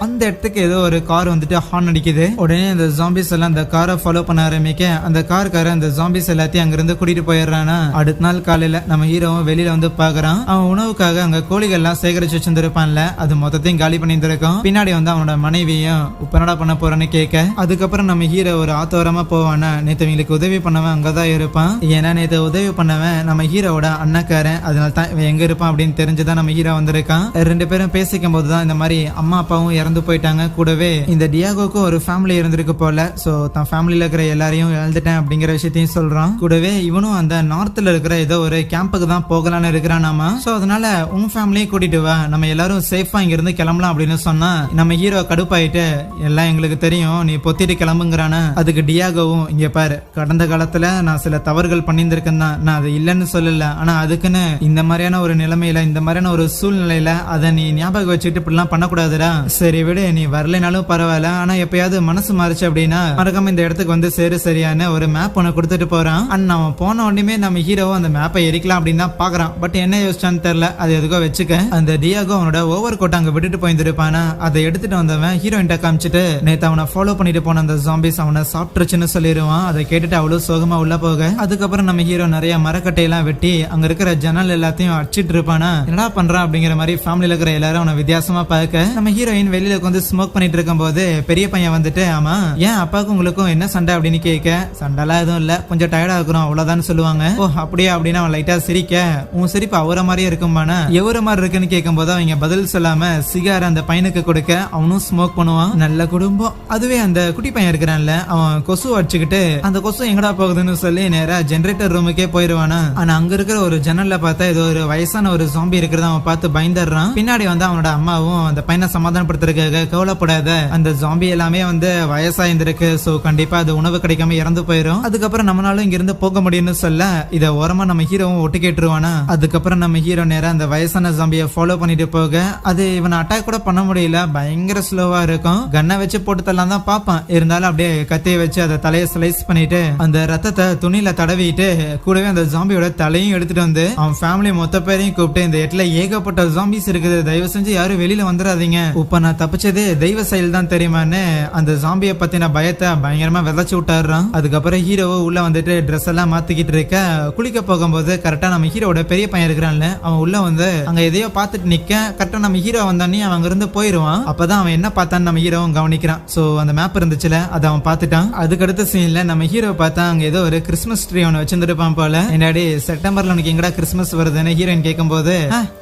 அந்த இடத்துக்கு ஏதோ ஒரு கார் வந்துட்டு ஹார்ன் அடிக்குது. உடனே அந்த ஜாம்பிஸ் எல்லாம் அந்த காரை ஃபாலோ பண்ண ஆரம்பிக்க அந்த கார்கார அந்த ஜாம்பிஸ் எல்லாத்தையும் அங்கிருந்து கூட்டிட்டு போயிடுறானா. அடுத்த நாள் காலையில நம்ம ஹீரோவும் வெளியில வந்து பாக்குறான். அவன் உணவுக்காக அங்க கோழிகள் எல்லாம் சேகரிச்சு வச்சிருந்திருப்பான்ல, அது மொத்தத்தையும் காலி பண்ணிருந்திருக்கும். பின்னாடி வந்து அவனோட மனைவியும் உப்பனடா பண்ண போறான்னு கேட்க, அதுக்கப்புறம் நம்ம ஹீரோ ஒரு ஆத்தோரமா போவானா. நேத்து இவங்களுக்கு உதவி பண்ணவன் அங்கதான் இருப்பான். ஏன்னா நேத்து உதவி பண்ணவன் நம்ம ஹீரோவோட அண்ணக்காரன். அதனால தான் எங்க இருப்பான் அப்படின்னு தெரிஞ்சுதான் நம்ம ஹீரோ வந்திருக்கான். ரெண்டு பேரும் பேசிக்கும் போதுதான் இந்த மாதிரி அம்மா அப்பாவும் இறந்து போயிட்டாங்க. கூடவே இந்த டியாகோக்கும் ஒரு ஃபேமிலி இருந்திருக்கு போல. சோ தான் ஃபேமிலியில இருக்கிற எல்லாரையும் இழந்துட்டேன் அப்படிங்கிற விஷயத்தையும் சொல்றான். கூடவே இவனும் அந்த நார்த்ல இருக்கிற ஏதோ ஒரு கேம்புக்கு தான் போகலான்னு இருக்கிறானாமா. சோ அதனால உன் ஃபேமிலியும் கூட்டிட்டு வா, நம்ம எல்லாரும் சேஃபா இங்க இருந்து கிளம்பலாம் அப்படின்னு சொன்னா நம்ம ஹீரோ கடுப்பாயிட்டு, எல்லாம் எங்களுக்கு தெரியும், நீ பொத்திட்டு கிளம்புங்கிறானா. அதுக்கு டியாகோவும், இங்க பாரு, கடந்த காலத்துல நான் சில தவறுகள் பண்ணியிருந்திருக்கேன் தான், நான் அது இல்லைன்னு சொல்லல, ஆனா அதுக்குன்னு இந்த மாதிரியான ஒரு நிலைமையில இந்த மாதிரியான ஒரு சூழ்நிலையில அதை நீ ஞாபகம் வச்சுட்டு இப்படிலாம் பண்ணக்கூடாதுடா. சரி விடு, நீ வரலைனாலும் பரவாயில்ல, ஆனா எப்பயாவது மனசு மாறிச்சு அப்படின்னா மறக்காம இந்த இடத்துக்கு வந்து சேரு சரியான ஒரு மேப் ஒன்று கொடுத்துட்டு போறான். அண்ட் அவன் போன உடனே நம்ம ஹீரோவும் அந்த மேப்பை எரிக்கலாம் அப்படின்னு தான் பாக்குறான். பட் என்ன யோசிச்சான்னு தெரியல, அது எதுக்கோ வச்சுக்க. அந்த டியாகோ அவனோட ஓவர் கோட் அங்க விட்டுட்டு போயிருந்திருப்பானா, அதை எடுத்துட்டு வந்தவன் ஹீரோயின்ட்ட காமிச்சிட்டு நேத்து அவனை ஃபாலோ பண்ணிட்டு போன அந்த ஜாம்பிஸ் அவனை சாப்பிட்டுருச்சுன்னு சொல்லிடுவான். அதை கேட்டுட்டு அவ்வளவு சோகமா உள்ள போக, அதுக்கப்புறம் நம்ம ஹீரோ நிறைய மரக்கட்டையெல்லாம் வெட்டி அங்க இருக்கிற ஜன்னல் எல்லாத்தையும் அடிச்சிட்டு இருப்பானா. என்னடா பண்றான் அப்படிங்கிற மாதிரி ஃபேமிலியில இருக்கிற எல்லாரும் அவனை வித்தியாசமா பார்க்க, நம்ம ஹீரோயின் வெளியில வந்து ஸ்மோக் பண்ணிட்டு இருக்கும் போது பெரிய பையன் வந்துட்டு, ஆமா ஏன் அப்பாவுக்கும் உங்களுக்கும் என்ன சண்டை அப்படின்னு கேட்க, சண்டைலாம் எதுவும் இல்ல, கொஞ்சம் டயர்டா இருக்கிறோம் அவ்வளவுதான் சொல்லுவாங்க. ஓ அப்படியே அப்படின்னு அவன் லைட்டா சிரிக்க, உன் சிரிப்பு அவரை மாதிரியே இருக்கும்பானா. எவர மாதிரி இருக்குன்னு கேட்கும் போது அவங்க பதில் சொல்லாம சிகார் அந்த பையனுக்கு கொடுக்க அவனும் ஸ்மோக் பண்ணுவான். நல்ல குடும்பம். அதுவே அந்த குட்டி பையன் இருக்கிறான்ல, அவன் கொசு அடிச்சுக்கிட்டு அந்த கொசு எங்கடா போகுதுன்னு சொல்லி நேரா ஜெனரேட்டர் ரூமுக்கே போயிருவானா. ஆனா அங்க இருக்கிற ஒரு ஜன்னல்ல பார்த்தா ஏதோ ஒரு வயசான ஒரு ஜாம்பி இருக்கிறத அவன் பார்த்து பயந்துடுறான். பின்னாடி வந்து அவனோட அம்மாவும் அந்த பையனை சமாதானப்படுத்துறதுக்காக, கவலைப்படாத, அந்த ஜாம்பி எல்லாமே வந்து வயசாயிருந்திருக்கு, சோ கண்டிப்பா அது உணவு கிடைக்காம இறந்து போயிடும், அதுக்கப்புறம் நம்மளாலும் இங்க இருந்து போக முடியும்னு சொல்ல இத ஓரமா நம்ம ஹீரோவும் ஒட்டு கேட்டுருவானா. அதுக்கப்புறம் நம்ம ஹீரோ நேரா அந்த வயசான ஜாம்பியை ஃபாலோ பண்ணிட்டு போக, அது இவனை அட்டாக் கூட பண்ண முடியல, பயங்கர ஸ்லோவா இருக்கும். கண்ணை வச்சு போட்டு தரலாம் தான் பாப்பான். இருந்தாலும் அப்படியே கத்தியை வச்சு அதை தலையை ஸ்லைஸ் பண்ணிட்டு அந்த ரத்தத்தை துணியில தடவிட்டு கூடவே அந்த ஜாம்பியோட தலையும் எடுத்துட்டு வந்து அவன் அவன் ஃபேமிலி மொத்த பேரையும் கூப்பிட்டு இந்த இடத்துல ஏகப்பட்ட ஜாம்பிஸ் இருக்குது, தயவு செஞ்சு யாரும் வெளியில வந்துடாதீங்க, இப்ப நான் தப்பிச்சதே தெய்வ செயல் தான் தெரியுமான்னு அந்த ஜாம்பியை பத்தின பயத்தை பயங்கரமா விதைச்சு விட்டாடுறான். அதுக்கப்புறம் ஹீரோவை உள்ள வந்துட்டு ட்ரெஸ் எல்லாம் மாத்திக்கிட்டு இருக்க குளிக்க போகும்போது கரெக்டா நம்ம ஹீரோட பெரிய பையன் இருக்கிறான்ல அவன் உள்ள வந்து அங்க எதையோ பார்த்துட்டு நிக்க கரெக்டா நம்ம ஹீரோ வந்தானே அவன் அங்க இருந்து போயிருவான். அப்பதான் அவன் என்ன பார்த்தான்னு நம்ம ஹீரோவும் கவனிக்கிறான். சோ அந்த மேப் இருந்துச்சுல அதை அவன் பார்த்துட்டான். அதுக்கடுத்த சீன்ல நம்ம ஹீரோ பார்த்தா அங்க ஏதோ ஒரு கிறிஸ்மஸ் ட்ரீ ஒன்று வச்சிருப்பான் போல. என்னடி செப்டம்பர்ல உனக்கு எங்கடா கிறிஸ்மஸ் வருதுன்னு ஹீரோயின் கேட்கும் போது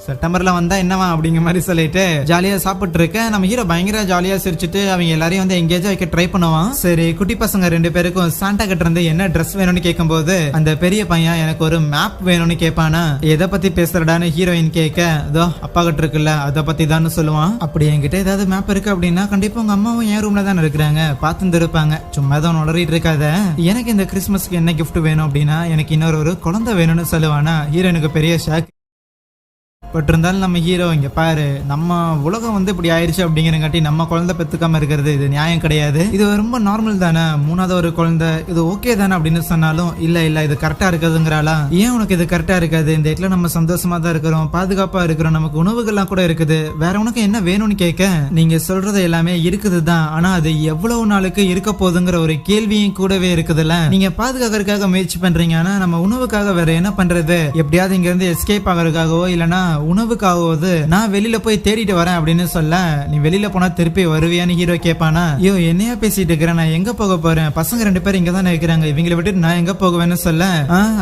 செப்டம்பர்ல வந்தா என்னவா அப்படிங்கிற மாதிரி சொல்லிட்டு ஜாலியா சாப்பிட்டு இருக்க நம்ம ஹீரோ பயங்கர ஜாலியா சிரிச்சுட்டு அவங்க எல்லாரையும் வந்து எங்கேஜா வைக்க ட்ரை பண்ணுவான். சரி குட்டி பசங்க 2 பேருக்கும் சாண்டா கிட்ட இருந்து என்ன ட்ரெஸ் வேணும்னு கேட்கும் போது அந்த பெரிய பையன் எனக்கு ஒரு மேப் வேணும்னு கேட்பானா. எதை பத்தி பேசுறடான்னு ஹீரோயின் கேட்க அதோ அப்பா கிட்ட இருக்குல்ல அதை பத்தி தான் சொல்லுவான். அப்படி என்கிட்ட ஏதாவது மேப் இருக்கு அப்படின்னா கண்டிப்பா உங்க அம்மாவும் என் ரூம்ல தான் இருக்கிறாங்க, பார்த்து இருப்பாங்க, சும்மா தான் உளறிட்டு இருக்காத. எனக்கு இந்த கிறிஸ்மஸ்க்கு என்ன கிஃப்ட் வேணும் அப்படின்னா எனக்கு இன்னொரு குழந்தை வேணும்னு சொல்லுவானா. ஹீரோனுக்கு பெரிய ஷாக். பட் இருந்தாலும் நம்ம ஹீரோ இங்க பாரு நம்ம உலகம் வந்து இப்படி ஆயிடுச்சு அப்படிங்கிறங்காட்டி நம்ம குழந்தை பெத்துக்காம இருக்கிறது இது நியாயம் கிடையாது, இது ரொம்ப நார்மல் தானே, 3வது ஒரு குழந்தை இது ஓகே தானே அப்படின்னு சொன்னாலும் இல்ல இது கரெக்டா இருக்குதுங்கிறாளா. ஏன் உனக்கு இது கரெக்டா இருக்காது, இந்த இடத்துல நம்ம சந்தோஷமா தான் இருக்கிறோம், பாதுகாப்பா இருக்கிறோம், நமக்கு உணவுகள்லாம் கூட இருக்குது, வேற உனக்கு என்ன வேணும்னு கேட்க நீங்க சொல்றது எல்லாமே இருக்குது தான், ஆனா அது எவ்வளவு நாளுக்கு இருக்க போகுதுங்கிற ஒரு கேள்வியும் கூடவே இருக்குதுல்ல. நீங்க பாதுகாக்கிறதுக்காக முயற்சி பண்றீங்க, ஆனா நம்ம உணவுக்காக வேற என்ன பண்றது, எப்படியாவது இங்க இருந்து எஸ்கேப் ஆகிறதுக்காகவோ இல்லனா உணவுக்காவது நான் வெளியில போய் தேடிட்டு வரேன் அப்படின்னு சொல்ல நீ வெளியில போனா திருப்பி வருவியான்னு ஹீரோ கேட்பானா. ஐயோ என்னையா பேசிட்டு இருக்கிறேன், நான் எங்க போக போறேன், பசங்க 2 பேரும் இங்க தானே இருக்கிறாங்க, இவங்களை விட்டுட்டு நான் எங்க போகுவேன்னு சொல்ல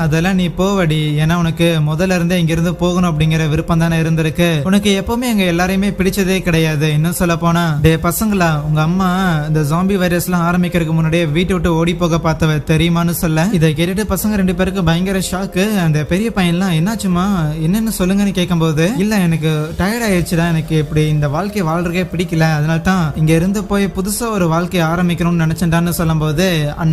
அதெல்லாம் நீ போவடி, ஏன்னா உனக்கு முதல்ல இருந்தே இங்க இருந்து போகணும் அப்படிங்கிற விருப்பம் தானே இருந்திருக்கு, உனக்கு எப்பவுமே எங்க எல்லாரையுமே பிடிச்சதே கிடையாது, இன்னும் சொல்ல போனா டே பசங்களா உங்க அம்மா இந்த ஜாம்பி வைரஸ் எல்லாம் ஆரம்பிக்கிறதுக்கு முன்னாடியே வீட்டை விட்டு ஓடி போக பார்த்தவ தெரியுமான்னு சொல்ல இதை கேட்டுட்டு பசங்க 2 பேருக்கு பயங்கர ஷாக்கு. அந்த பெரிய பையன்லாம் என்னாச்சுமா என்னன்னு சொல்லுங்கன்னு கேட்கும்போது இல்ல எனக்கு டயர்ட் ஆயிடுச்சுடா, எனக்கு இப்படி இந்த வாழ்க்கை வாழ்றதே பிடிக்கல, அதனால தான் இங்க இருந்து போய் புதுசா ஒரு வாழ்க்கை ஆரம்பிக்கணும்னு நினைச்சேன்டான்னு சொல்லும் போது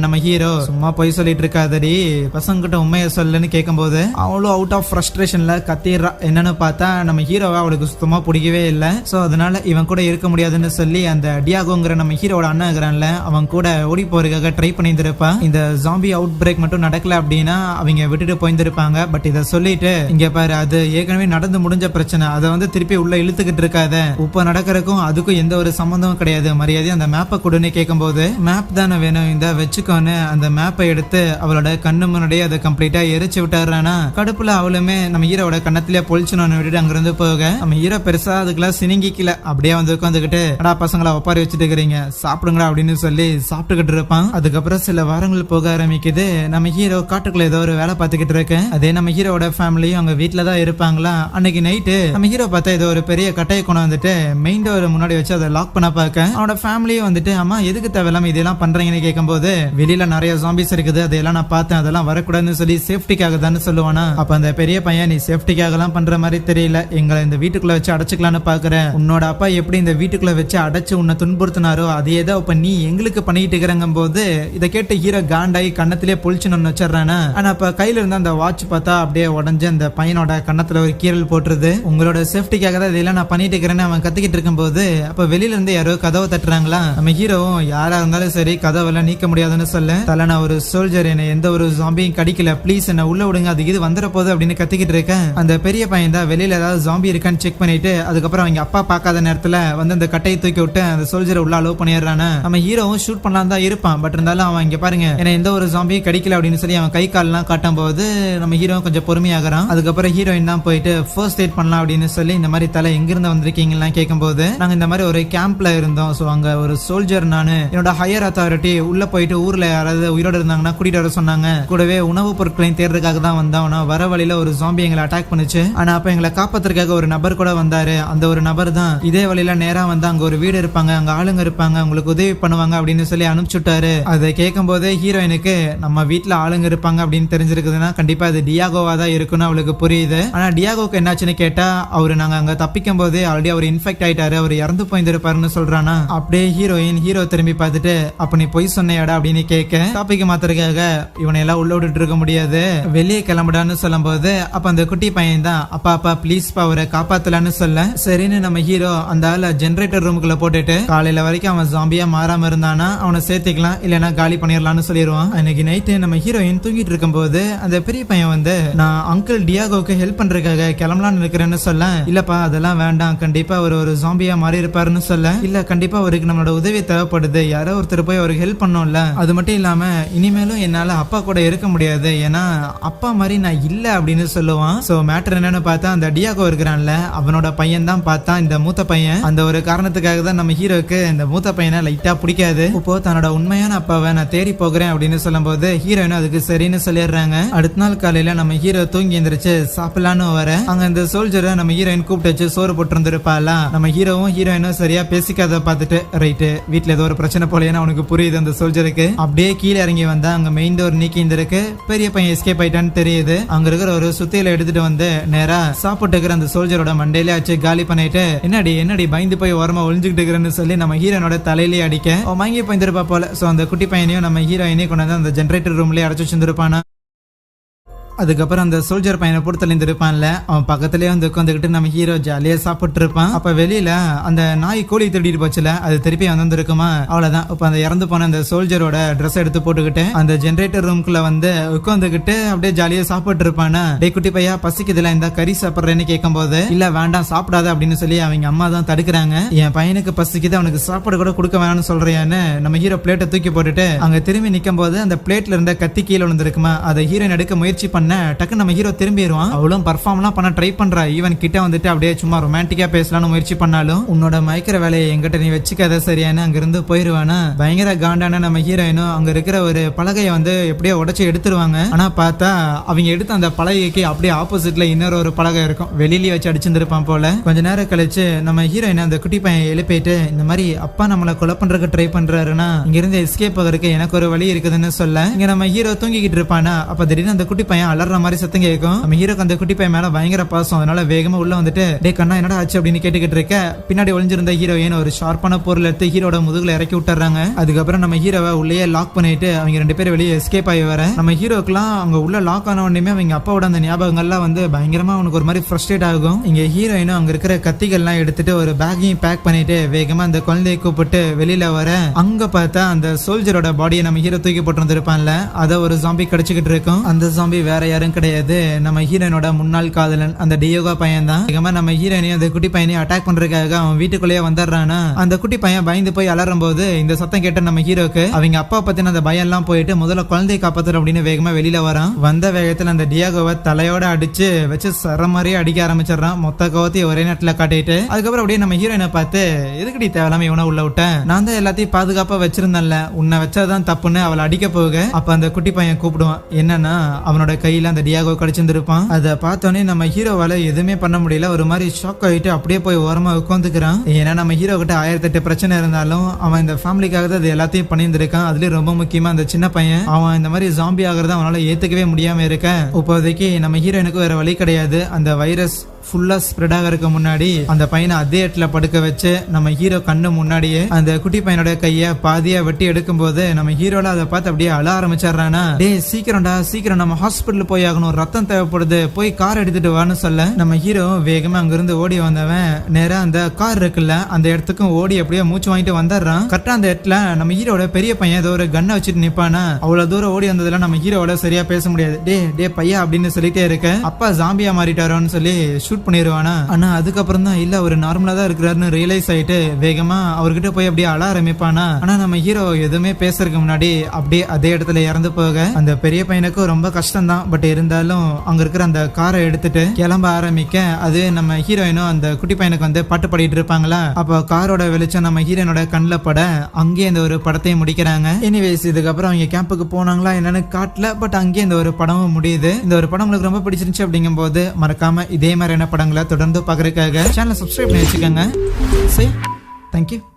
நம்ம ஹீரோ சும்மா போய் சொல்லிட்டு இருக்காதடி பசங்க கிட்ட உண்மையை சொல்லுன்னு கேட்கும் போது அவ்வளோ அவுட் ஆஃப் ஃப்ரஸ்ட்ரேஷன்ல கத்திடுறா. என்னன்னு பார்த்தா நம்ம ஹீரோவா அவளுக்கு சுத்தமா பிடிக்கவே இல்லை. சோ அதனால இவன் கூட இருக்க முடியாதுன்னு சொல்லி அந்த டியாகோங்கிற நம்ம ஹீரோட அண்ணன் இருக்கிறான்ல அவன் கூட ஓடி போறதுக்காக ட்ரை பண்ணியிருந்திருப்பா. இந்த ஜாம்பி அவுட் பிரேக் மட்டும் நடக்கல அப்படின்னா அவங்க விட்டுட்டு போயிருந்திருப்பாங்க. பட் இதை சொல்லிட்டு இங்க பாரு அது ஏற்கனவே நடந்து முடிஞ்ச பிரச்சனை, அதை வந்து திருப்பி உள்ள இழுத்துக்கிட்டு இருக்காத, இப்ப நடக்கிறதுக்கும் அதுக்கும் எந்த ஒரு சம்பந்தமும் கிடையாது, மரியாதை அந்த மேப்பை கொடுன்னு கேட்கும் போது மேப் தானே வேணும் இந்த வச்சுக்கோன்னு அந்த மேப்பை எடுத்து அவளோட கண்ணு முன்னாடியே அதை கம்ப்ளீட்டா எரிச்சு விட்டாரானா. கடுப்புல அவளுமே நம்ம ஹீரோட கண்ணத்திலே பொழிச்சுன்னு விட்டுட்டு அங்கிருந்து போக நம்ம ஹீரோ பெருசா அதுக்கெல்லாம் சினிங்கிக்கல, அப்படியே வந்து உட்காந்துக்கிட்டு அடா பசங்களை ஒப்பாரி வச்சுட்டு இருக்கிறீங்க சாப்பிடுங்களா அப்படின்னு சொல்லி சாப்பிட்டுக்கிட்டு இருப்பான். அதுக்கப்புறம் சில வாரங்கள் போக ஆரம்பிக்குது. நம்ம ஹீரோ காட்டுக்குள்ள ஏதோ ஒரு வேலை பார்த்துக்கிட்டு இருக்கேன். அதே நம்ம ஹீரோட ஃபேமிலியும் அவங்க வீட்டுல தான் இருப்பாங்களா. அன்னைக்கு நைட்டு நம்ம ஹீரோ பார்த்தா ஏதோ ஒரு பெரிய கட்டையை கொண்டு வந்துட்டு மெயின் டோர் முன்னாடி வச்சு அதை லாக் பண்ண பார்க்க அவனோட ஃபேமிலியும் வந்துட்டு அம்மா எதுக்கு தேவையில்லாம இதெல்லாம் பண்றீங்கன்னு கேட்கும்போது வெளியில நிறைய ஜாம்பிஸ் இருக்குது அதெல்லாம் நான் பார்த்தேன், அதெல்லாம் வரக்கூடாதுன்னு சொல்லி சேஃப்டிக்காக தான் சொல்லுவானா. அப்ப அந்த பெரிய பையன் நீ சேஃப்டிக்காக எல்லாம் பண்ற மாதிரி தெரியல, எங்களை இந்த வீட்டுக்குள்ள வச்சு அடைச்சுக்கலான்னு பாக்குற, உன்னோட அப்பா எப்படி இந்த வீட்டுக்குள்ள வச்சு அடைச்சு உன்னை துன்புறுத்தினாரோ அதே தான் இப்ப நீ எங்களுக்கு பண்ணிட்டு இருக்கிறங்க போது இதை கேட்டு ஹீரோ காண்டாயி கண்ணத்திலே பொழிச்சுன்னு வச்சிடறானா. ஆனா அப்ப கையில இருந்த அந்த வாட்ச் பார்த்தா அப்படியே உடஞ்சு அந்த பையனோட கண்ணத்துல ஒரு கீரல் போட்டுருது. உங்களோட சேஃப்டிக்காக தான் இதெல்லாம் நான் பண்ணிட்டு இருக்கிறேன்னு அவன் கத்திக்கிட்டு இருக்கும் போது அப்ப வெளியில இருந்து யாரோ கதவை தட்டுறாங்களா. நம்ம ஹீரோவும் யாரா இருந்தாலும் சரி கதவெல்லாம் நீக்க முடியாதுன்னு சொல்ல தல நான் ஒரு சோல்ஜர், என்ன எந்த ஒரு ஜாம்பியும் கடிக்கல, பிளீஸ் என்ன உள்ள விடுங்க, அது இது வந்துட போகுது அப்படின்னு கத்திக்கிட்டு இருக்கேன். அந்த பெரிய பையன் தான் வெளியில ஏதாவது ஜாம்பி இருக்கான்னு செக் பண்ணிட்டு அதுக்கப்புறம் அவங்க அப்பா பார்க்காத நேரத்துல வந்து அந்த கட்டையை தூக்கி விட்டு அந்த சோல்ஜரை உள்ள அலோவ் பண்ணிடுறானா. நம்ம ஹீரோவும் ஷூட் பண்ணலாம் தான் இருப்பான். பட் இருந்தாலும் அவன் இங்க பாருங்க என்ன எந்த ஒரு ஜாம்பியும் கடிக்கல அப்படின்னு சொல்லி அவன் கை கால்லாம் காட்டும் போது நம்ம ஹீரோ கொஞ்சம் பொறுமையாகிறான். அதுக்கப்புறம் ஹீரோயின் தான் போயிட்டு ஃபர்ஸ்ட் எய்ட் பண்ணலாம் அப்படின்னு சொல்லி இந்த மாதிரி தலை எங்கிருந்து வந்திருக்கீங்கலாம் கேட்கும்போது நாங்க இந்த மாதிரி ஒரு கேம்ப்ல இருந்தோம், சோ அங்க ஒரு சோல்ஜர் நானு என்னோட ஹையர் அத்தாரிட்டி உள்ள போயிட்டு ஊர்ல யாராவது உயிரோட இருந்தாங்கன்னா கூட்டிட்டு வர சொன்னாங்க, கூடவே உணவுப் பொருட்களையும் தேடுறதுக்காக தான் வந்தோம். வர வழியில ஒரு ஜாம்பி எங்களை அட்டாக் பண்ணுச்சு, ஆனா அப்ப எங்களை காப்பாத்துறதுக்காக ஒரு நபர் கூட வந்தாரு, அந்த ஒரு நபர் தான் இதே வழியில நேரா வந்து அங்க ஒரு வீடு இருப்பாங்க, அங்க ஆளுங்க இருப்பாங்க, உங்களுக்கு உதவி பண்ணுவாங்க அப்படின்னு சொல்லி அனுப்பிச்சுட்டாரு. அதை கேட்கும் போதே ஹீரோயினுக்கு நம்ம வீட்டுல ஆளுங்க இருப்பாங்க அப்படின்னு தெரிஞ்சிருக்குதுன்னா கண்டிப்பா அது டியாகோவா தான் இருக்குன்னு அவளுக்கு புரியுது. ஆனா டியாகோக்கு என்ன ஆச்சுன்னு கேட்டா அவரு நாங்க அங்க தப்பிக்கும் போதே ஆல்ரெடி அவர் இன்ஃபெக்ட் ஆயிட்டாரு, அவர் இறந்து போயிருப்பாருன்னு சொல்றானா. அப்படியே ஹீரோ திரும்பி பார்த்துட்டு அப்ப நீ பொய் சொன்னையாடா அப்படின்னு கேட்க டாபிக் மாத்திரக்காக இவனை எல்லாம் உள்ள விட்டுட்டு இருக்க முடியாது, வெளியே கிளம்புடான்னு சொல்லும் போது அப்ப அந்த குட்டி பையன் தான் அப்பா ப்ளீஸ் அவரை காப்பாத்தலான்னு சொல்ல சரின்னு நம்ம ஹீரோ அந்த ஆள ஜெனரேட்டர் ரூமுக்குள்ள போட்டுட்டு காலையில வரைக்கும் அவன் ஜாம்பியா மாறாம இருந்தானா அவனை சேர்த்துக்கலாம் இல்லைன்னா காலி பண்ணிடலாம்னு சொல்லிடுவான். அன்னைக்கு நைட்டு நம்ம ஹீரோயின் தூங்கிட்டு இருக்கும் போது அந்த பெரிய பையன் வந்து நான் அங்கிள் டியாகோக்கு ஹெல்ப் பண்றதுக்காக கிளம்பலான்னு இருக்கிறேன்னு சொல்ல இல்லப்பா அதெல்லாம் வேண்டாம், கண்டிப்பா அவர் ஒரு ஜாம்பியா மாறி இருப்பாருன்னு சொல்ல இல்ல கண்டிப்பா அவருக்கு நம்மளோட உதவி தேவைப்படுது, யாரோ ஒருத்தர் போய் அவருக்கு ஹெல்ப் பண்ணோம்ல, அது மட்டும் இல்லாம இனிமேலும் என்னால அப்பா கூட இருக்க முடியாது, ஏன்னா அப்பா மாதிரி நான் இல்ல அப்படின்னு சொல்லுவான். சோ மேட்டர் என்னன்னு பார்த்தா அந்த டியாகோ இருக்கிறான்ல அவனோட பையன் தான் பார்த்தா இந்த மூத்த பையன். அந்த ஒரு காரணத்துக்காக தான் நம்ம ஹீரோக்கு இந்த மூத்த பையனை லைட்டா பிடிக்காது. இப்போ தன்னோட உண்மையான அப்பாவை நான் தேடி போகிறேன் அப்படின்னு சொல்லும் போது ஹீரோயின் அதுக்கு சரின்னு சொல்லிடுறாங்க. அடுத்த நாள் காலையில நம்ம ஹீரோ தூங்கி எந்திரிச்சு சாப்பிடலான்னு வர அங்க இந்த சோல்ஜரை நம்ம ஹீரோயின் கூப்பிட்டு வச்சு சோறு போட்டு இருந்திருப்பாளா. நம்ம ஹீரோவும் ஹீரோயினும் சரியா பேசிக்காத பார்த்துட்டு ரைட்டு வீட்டுல ஏதோ ஒரு பிரச்சனை போலேன்னு அவனுக்கு புரியுது அந்த சோல்ஜருக்கு. அப்படியே கீழே இறங்கி வந்தா அங்க மெயின் டோர் நீக்கி இருந்திருக்கு, பெரிய பையன் எஸ்கேப் ஆயிட்டான்னு தெரியுது. அங்க இருக்கிற ஒரு சுத்தியில எடுத்துட்டு வந்து நேரா சாப்பிட்டு இருக்கிற அந்த சோல்ஜரோட மண்டையில வச்சு காலி பண்ணிட்டு என்னடி பயந்து போய் ஓரமா ஒளிஞ்சுக்கிட்டு இருக்கிறேன்னு சொல்லி நம்ம ஹீரோனோட தலையிலேயே அடிக்க மங்கி போயிருப்பா போல. சோ அந்த குட்டி பையனையும் நம்ம ஹீரோயினையும் கொண்டு வந்து அந்த ஜெனரேட்டர் ரூம்லயே அடைச்சு வச்சிருப்பானா. அதுக்கப்புறம் அந்த சோல்ஜர் பையனை பொறுத்தலிந்து இருப்பான்ல அவன் பக்கத்திலேயே வந்து உட்காந்துக்கிட்டு நம்ம ஹீரோ ஜாலியா சாப்பிட்டு இருப்பான். அப்ப வெளியில அந்த நாய் கோழி திருடிட்டு போச்சுல அது திருப்பி வந்து இருக்குமா, அவ்வளவுதான். இப்ப அந்த இறந்து போன அந்த சோல்ஜரோட ட்ரெஸ் எடுத்து போட்டுக்கிட்டு அந்த ஜெனரேட்டர் ரூம்குள்ள வந்து உட்காந்துக்கிட்டு அப்படியே ஜாலியா சாப்பிட்டு இருப்பானா. டே குட்டி பையா பசிக்குதுல இந்த கறி சாப்பிடுறேன்னு கேட்கும் போது இல்ல வேண்டாம் சாப்பிடாத அப்படின்னு சொல்லி அவங்க அம்மா தான் தடுக்கிறாங்க. என் பையனுக்கு பசிக்குது அவனுக்கு சாப்பாடு கூட கொடுக்க வேணாம்னு சொல்றியான்னு நம்ம ஹீரோ பிளேட்டை தூக்கி போட்டுட்டு அங்க திரும்பி நிக்கும் போது அந்த பிளேட்ல இருந்த கத்தி கீழே விழுந்திருக்குமா, அதை ஹீரோயின் எடுக்க முயற்சி பண்ண டக்கு நம்ம ஹீரோ திரும்பிடுவான். அவளும் பர்ஃபார்ம்லாம் பண்ண ட்ரை பண்றா, ஈவன் கிட்ட வந்துட்டு அப்படியே சும்மா ரொமான்டிக்கா பேசலாம்னு முயற்சி பண்ணாலும் உன்னோட மயக்கிற வேலையை எங்கிட்ட நீ வச்சுக்காத சரியான அங்கிருந்து போயிருவானா. பயங்கர காண்டான நம்ம ஹீரோயினும் அங்க இருக்கிற ஒரு பலகையை வந்து எப்படியோ உடைச்சு எடுத்துருவாங்க. ஆனா பார்த்தா அவங்க எடுத்த அந்த பலகைக்கு அப்படியே ஆப்போசிட்ல இன்னொரு ஒரு பலகை இருக்கும், வெளியிலேயே வச்சு அடிச்சிருந்திருப்பான் போல. கொஞ்ச நேரம் கழிச்சு நம்ம ஹீரோயின் அந்த குட்டி பையன் எழுப்பிட்டு இந்த மாதிரி அப்பா நம்மளை கொலை பண்றதுக்கு ட்ரை பண்றாருன்னா இங்க இருந்து எஸ்கேப் ஆகிறதுக்கு எனக்கு ஒரு வழி இருக்குதுன்னு சொல்ல இங்க நம்ம ஹீரோ தூங்கிக்கிட்டு இருப்பானா. அப்ப திடீர்னு அந்த குட்டி பையன் அலற மாதிரி சத்தம் கேட்கும். நம்ம ஹீரோக்கு அந்த குட்டி பையன் மேல பயங்கர பாசம், அதனால வேகமா உள்ள வந்துட்டு டே கண்ணா என்னடா ஆச்சு அப்படின்னு கேட்டுக்கிட்டு இருக்க பின்னாடி ஒளிஞ்சிருந்த ஹீரோயின் ஒரு ஷார்ப்பான பொருள் எடுத்து ஹீரோட முதுகுல இறக்கி விட்டுறாங்க. அதுக்கப்புறம் நம்ம ஹீரோவை உள்ளேயே லாக் பண்ணிட்டு அவங்க ரெண்டு பேரும் வெளியே எஸ்கேப் ஆகி வர நம்ம ஹீரோக்குலாம் அவங்க உள்ள லாக் ஆன உடனே அவங்க அப்பாவோட அந்த ஞாபகங்கள்லாம் வந்து பயங்கரமா அவனுக்கு ஒரு மாதிரி ஃப்ரஸ்ட்ரேட் ஆகும். இங்க ஹீரோயினும் அங்க இருக்கிற கத்திகள்லாம் எடுத்துட்டு ஒரு பேக்கையும் பேக் பண்ணிட்டு வேகமா அந்த குழந்தையை கூப்பிட்டு வெளியில வர அங்க பார்த்தா அந்த சோல்ஜரோட பாடியை நம்ம ஹீரோ தூக்கி போட்டு வந்திருப்பான்ல அதை ஒரு ஜாம்பி கடிச்சுக்கிட்டு இருக்கும். அந்த ஜாம்பி வேற யாரும் கிடையாது, நம்ம ஹீரோனோட முன்னாள் காதலன் அந்த டியோகா பையன் தான். நம்ம ஹீரோனையும் அந்த குட்டி பையனையும் அட்டாக் பண்றதுக்காக அவன் வீட்டுக்குள்ளேயே வந்துடுறானா. அந்த குட்டி பையன் பயந்து போய் அலறும் போது இந்த சத்தம் கேட்ட நம்ம ஹீரோக்கு அவங்க அப்பா பத்தின அந்த பயம் எல்லாம் போயிட்டு முதல்ல குழந்தையை காப்பாத்துற அப்படின்னு வேகமா வெளியில வரான். வந்த வேகத்துல அந்த டியாகோவை தலையோட அடிச்சு வச்சு சர மாதிரியே அடிக்க ஆரம்பிச்சிடறான், மொத்த கோவத்தையும் ஒரே நேரத்துல காட்டிட்டு. அதுக்கப்புறம் அப்படியே நம்ம ஹீரோயினை பார்த்து எதுக்கடி தேவையில்லாம இவனை உள்ள விட்டேன், நான் தான் எல்லாத்தையும் பாதுகாப்பா வச்சிருந்தேன்ல, உன்னை வச்சாதான் தப்புன்னு அவளை அடிக்க போக அப்ப அந்த குட்டி பையன் கூப்பிடுவான். என்னன்னா அவனோட கையில அந்த டியாகோ கடிச்சிருந்திருப்பான். அதை பார்த்தோன்னே நம்ம ஹீரோவால எதுவுமே பண்ண முடியல, ஒரு மாதிரி ஷாக் ஆயிட்டு அப்படியே போய் ஓரமா உட்காந்துக்கிறான். ஏன்னா நம்ம ஹீரோ கிட்ட 1008 பிரச்சனை இருந்தாலும் அவன் இந்த ஃபேமிலிக்காக தான் அது எல்லாத்தையும் பண்ணியிருந்திருக்கான். அதுலயும் ரொம்ப முக்கியமா அந்த சின்ன பையன் அவன் இந்த மாதிரி ஜாம்பி ஆகிறத அவனால ஏத்துக்கவே முடியாம இருக்க இப்போதைக்கு நம்ம ஹீரோனுக்கு வேற வழி கிடையாது. அந்த வைரஸ் ஃபுல்லா ஸ்ப்ரெட் ஆகிறதுக்கு முன்னாடி அந்த பையனை அதே இடத்துல படுக்க வச்சு நம்ம ஹீரோ கண்ணு முன்னாடியே அந்த குட்டி பையனோட கைய பாதியா வெட்டி எடுக்கும் போது நம்ம ஹீரோல அதை பார்த்து அப்படியே அழ ஆரம்பிச்சிடறானா. டே சீக்கிரம் நம்ம ஹாஸ்பிட்டல் போய் ஆகணும், ரத்தம் தேவைப்படுது, போய் கார் எடுத்துட்டு வான்னு சொல்ல நம்ம ஹீரோ வேகமா அங்கிருந்து ஓடி வந்தவன் நேரா அந்த கார் இருக்குல்ல அந்த இடத்துக்கும் ஓடி அப்படியே மூச்சு வாங்கிட்டு வந்துடுறான். கரெக்டா அந்த இடத்துல நம்ம ஹீரோட பெரிய பையன் ஏதோ ஒரு கண்ணை வச்சுட்டு நிப்பானா. அவ்வளவு தூரம் ஓடி வந்ததுல நம்ம ஹீரோட சரியா பேச முடியாது. டே பையா அப்படின்னு சொல்லிட்டே இருக்க அப்பா ஜாம்பியா மாறிட்டாரோன்னு சொல்லி ஷூட் பண்ணிடுவானா. ஆனா அதுக்கப்புறம் தான் இல்ல ஒரு நார்மலா தான் இருக்கிறாருன்னு ரியலைஸ் ஆயிட்டு வேகமா அவர்கிட்ட போய் அப்படியே அழ ஆரம்பிப்பானா. ஆனா நம்ம ஹீரோ எதுவுமே பேசுறதுக்கு முன்னாடி அப்படியே அதே இடத்துல இறந்து போக அந்த பெரிய பையனுக்கும் ரொம்ப கஷ்டம் தான். பட் இருந்தாலும் அங்க இருக்கிற அந்த காரை எடுத்துட்டு கிளம்ப ஆரம்பிக்க அது நம்ம ஹீரோயினும் அந்த குட்டி பையனுக்கு வந்து பாட்டு பாடிட்டு இருப்பாங்களா. அப்போ காரோட வெளிச்சம் நம்ம ஹீரோனோட கண்ணில் பட அங்கேயே இந்த ஒரு படத்தையும் முடிக்கிறாங்க. எனிவேஸ் இதுக்கப்புறம் அவங்க கேம்புக்கு போனாங்களா என்னன்னு காட்டல, பட் அங்கேயே இந்த ஒரு படமும் முடியுது. இந்த ஒரு படம் உங்களுக்கு ரொம்ப பிடிச்சிருந்துச்சு அப்படிங்கும் போது மறக்காம இதே மாதிரியான படங்களை தொடர்ந்து பார்க்கறதுக்காக சேனலை சப்ஸ்கிரைப் பண்ணி வச்சுக்கோங்க. சரி, தேங்க்யூ.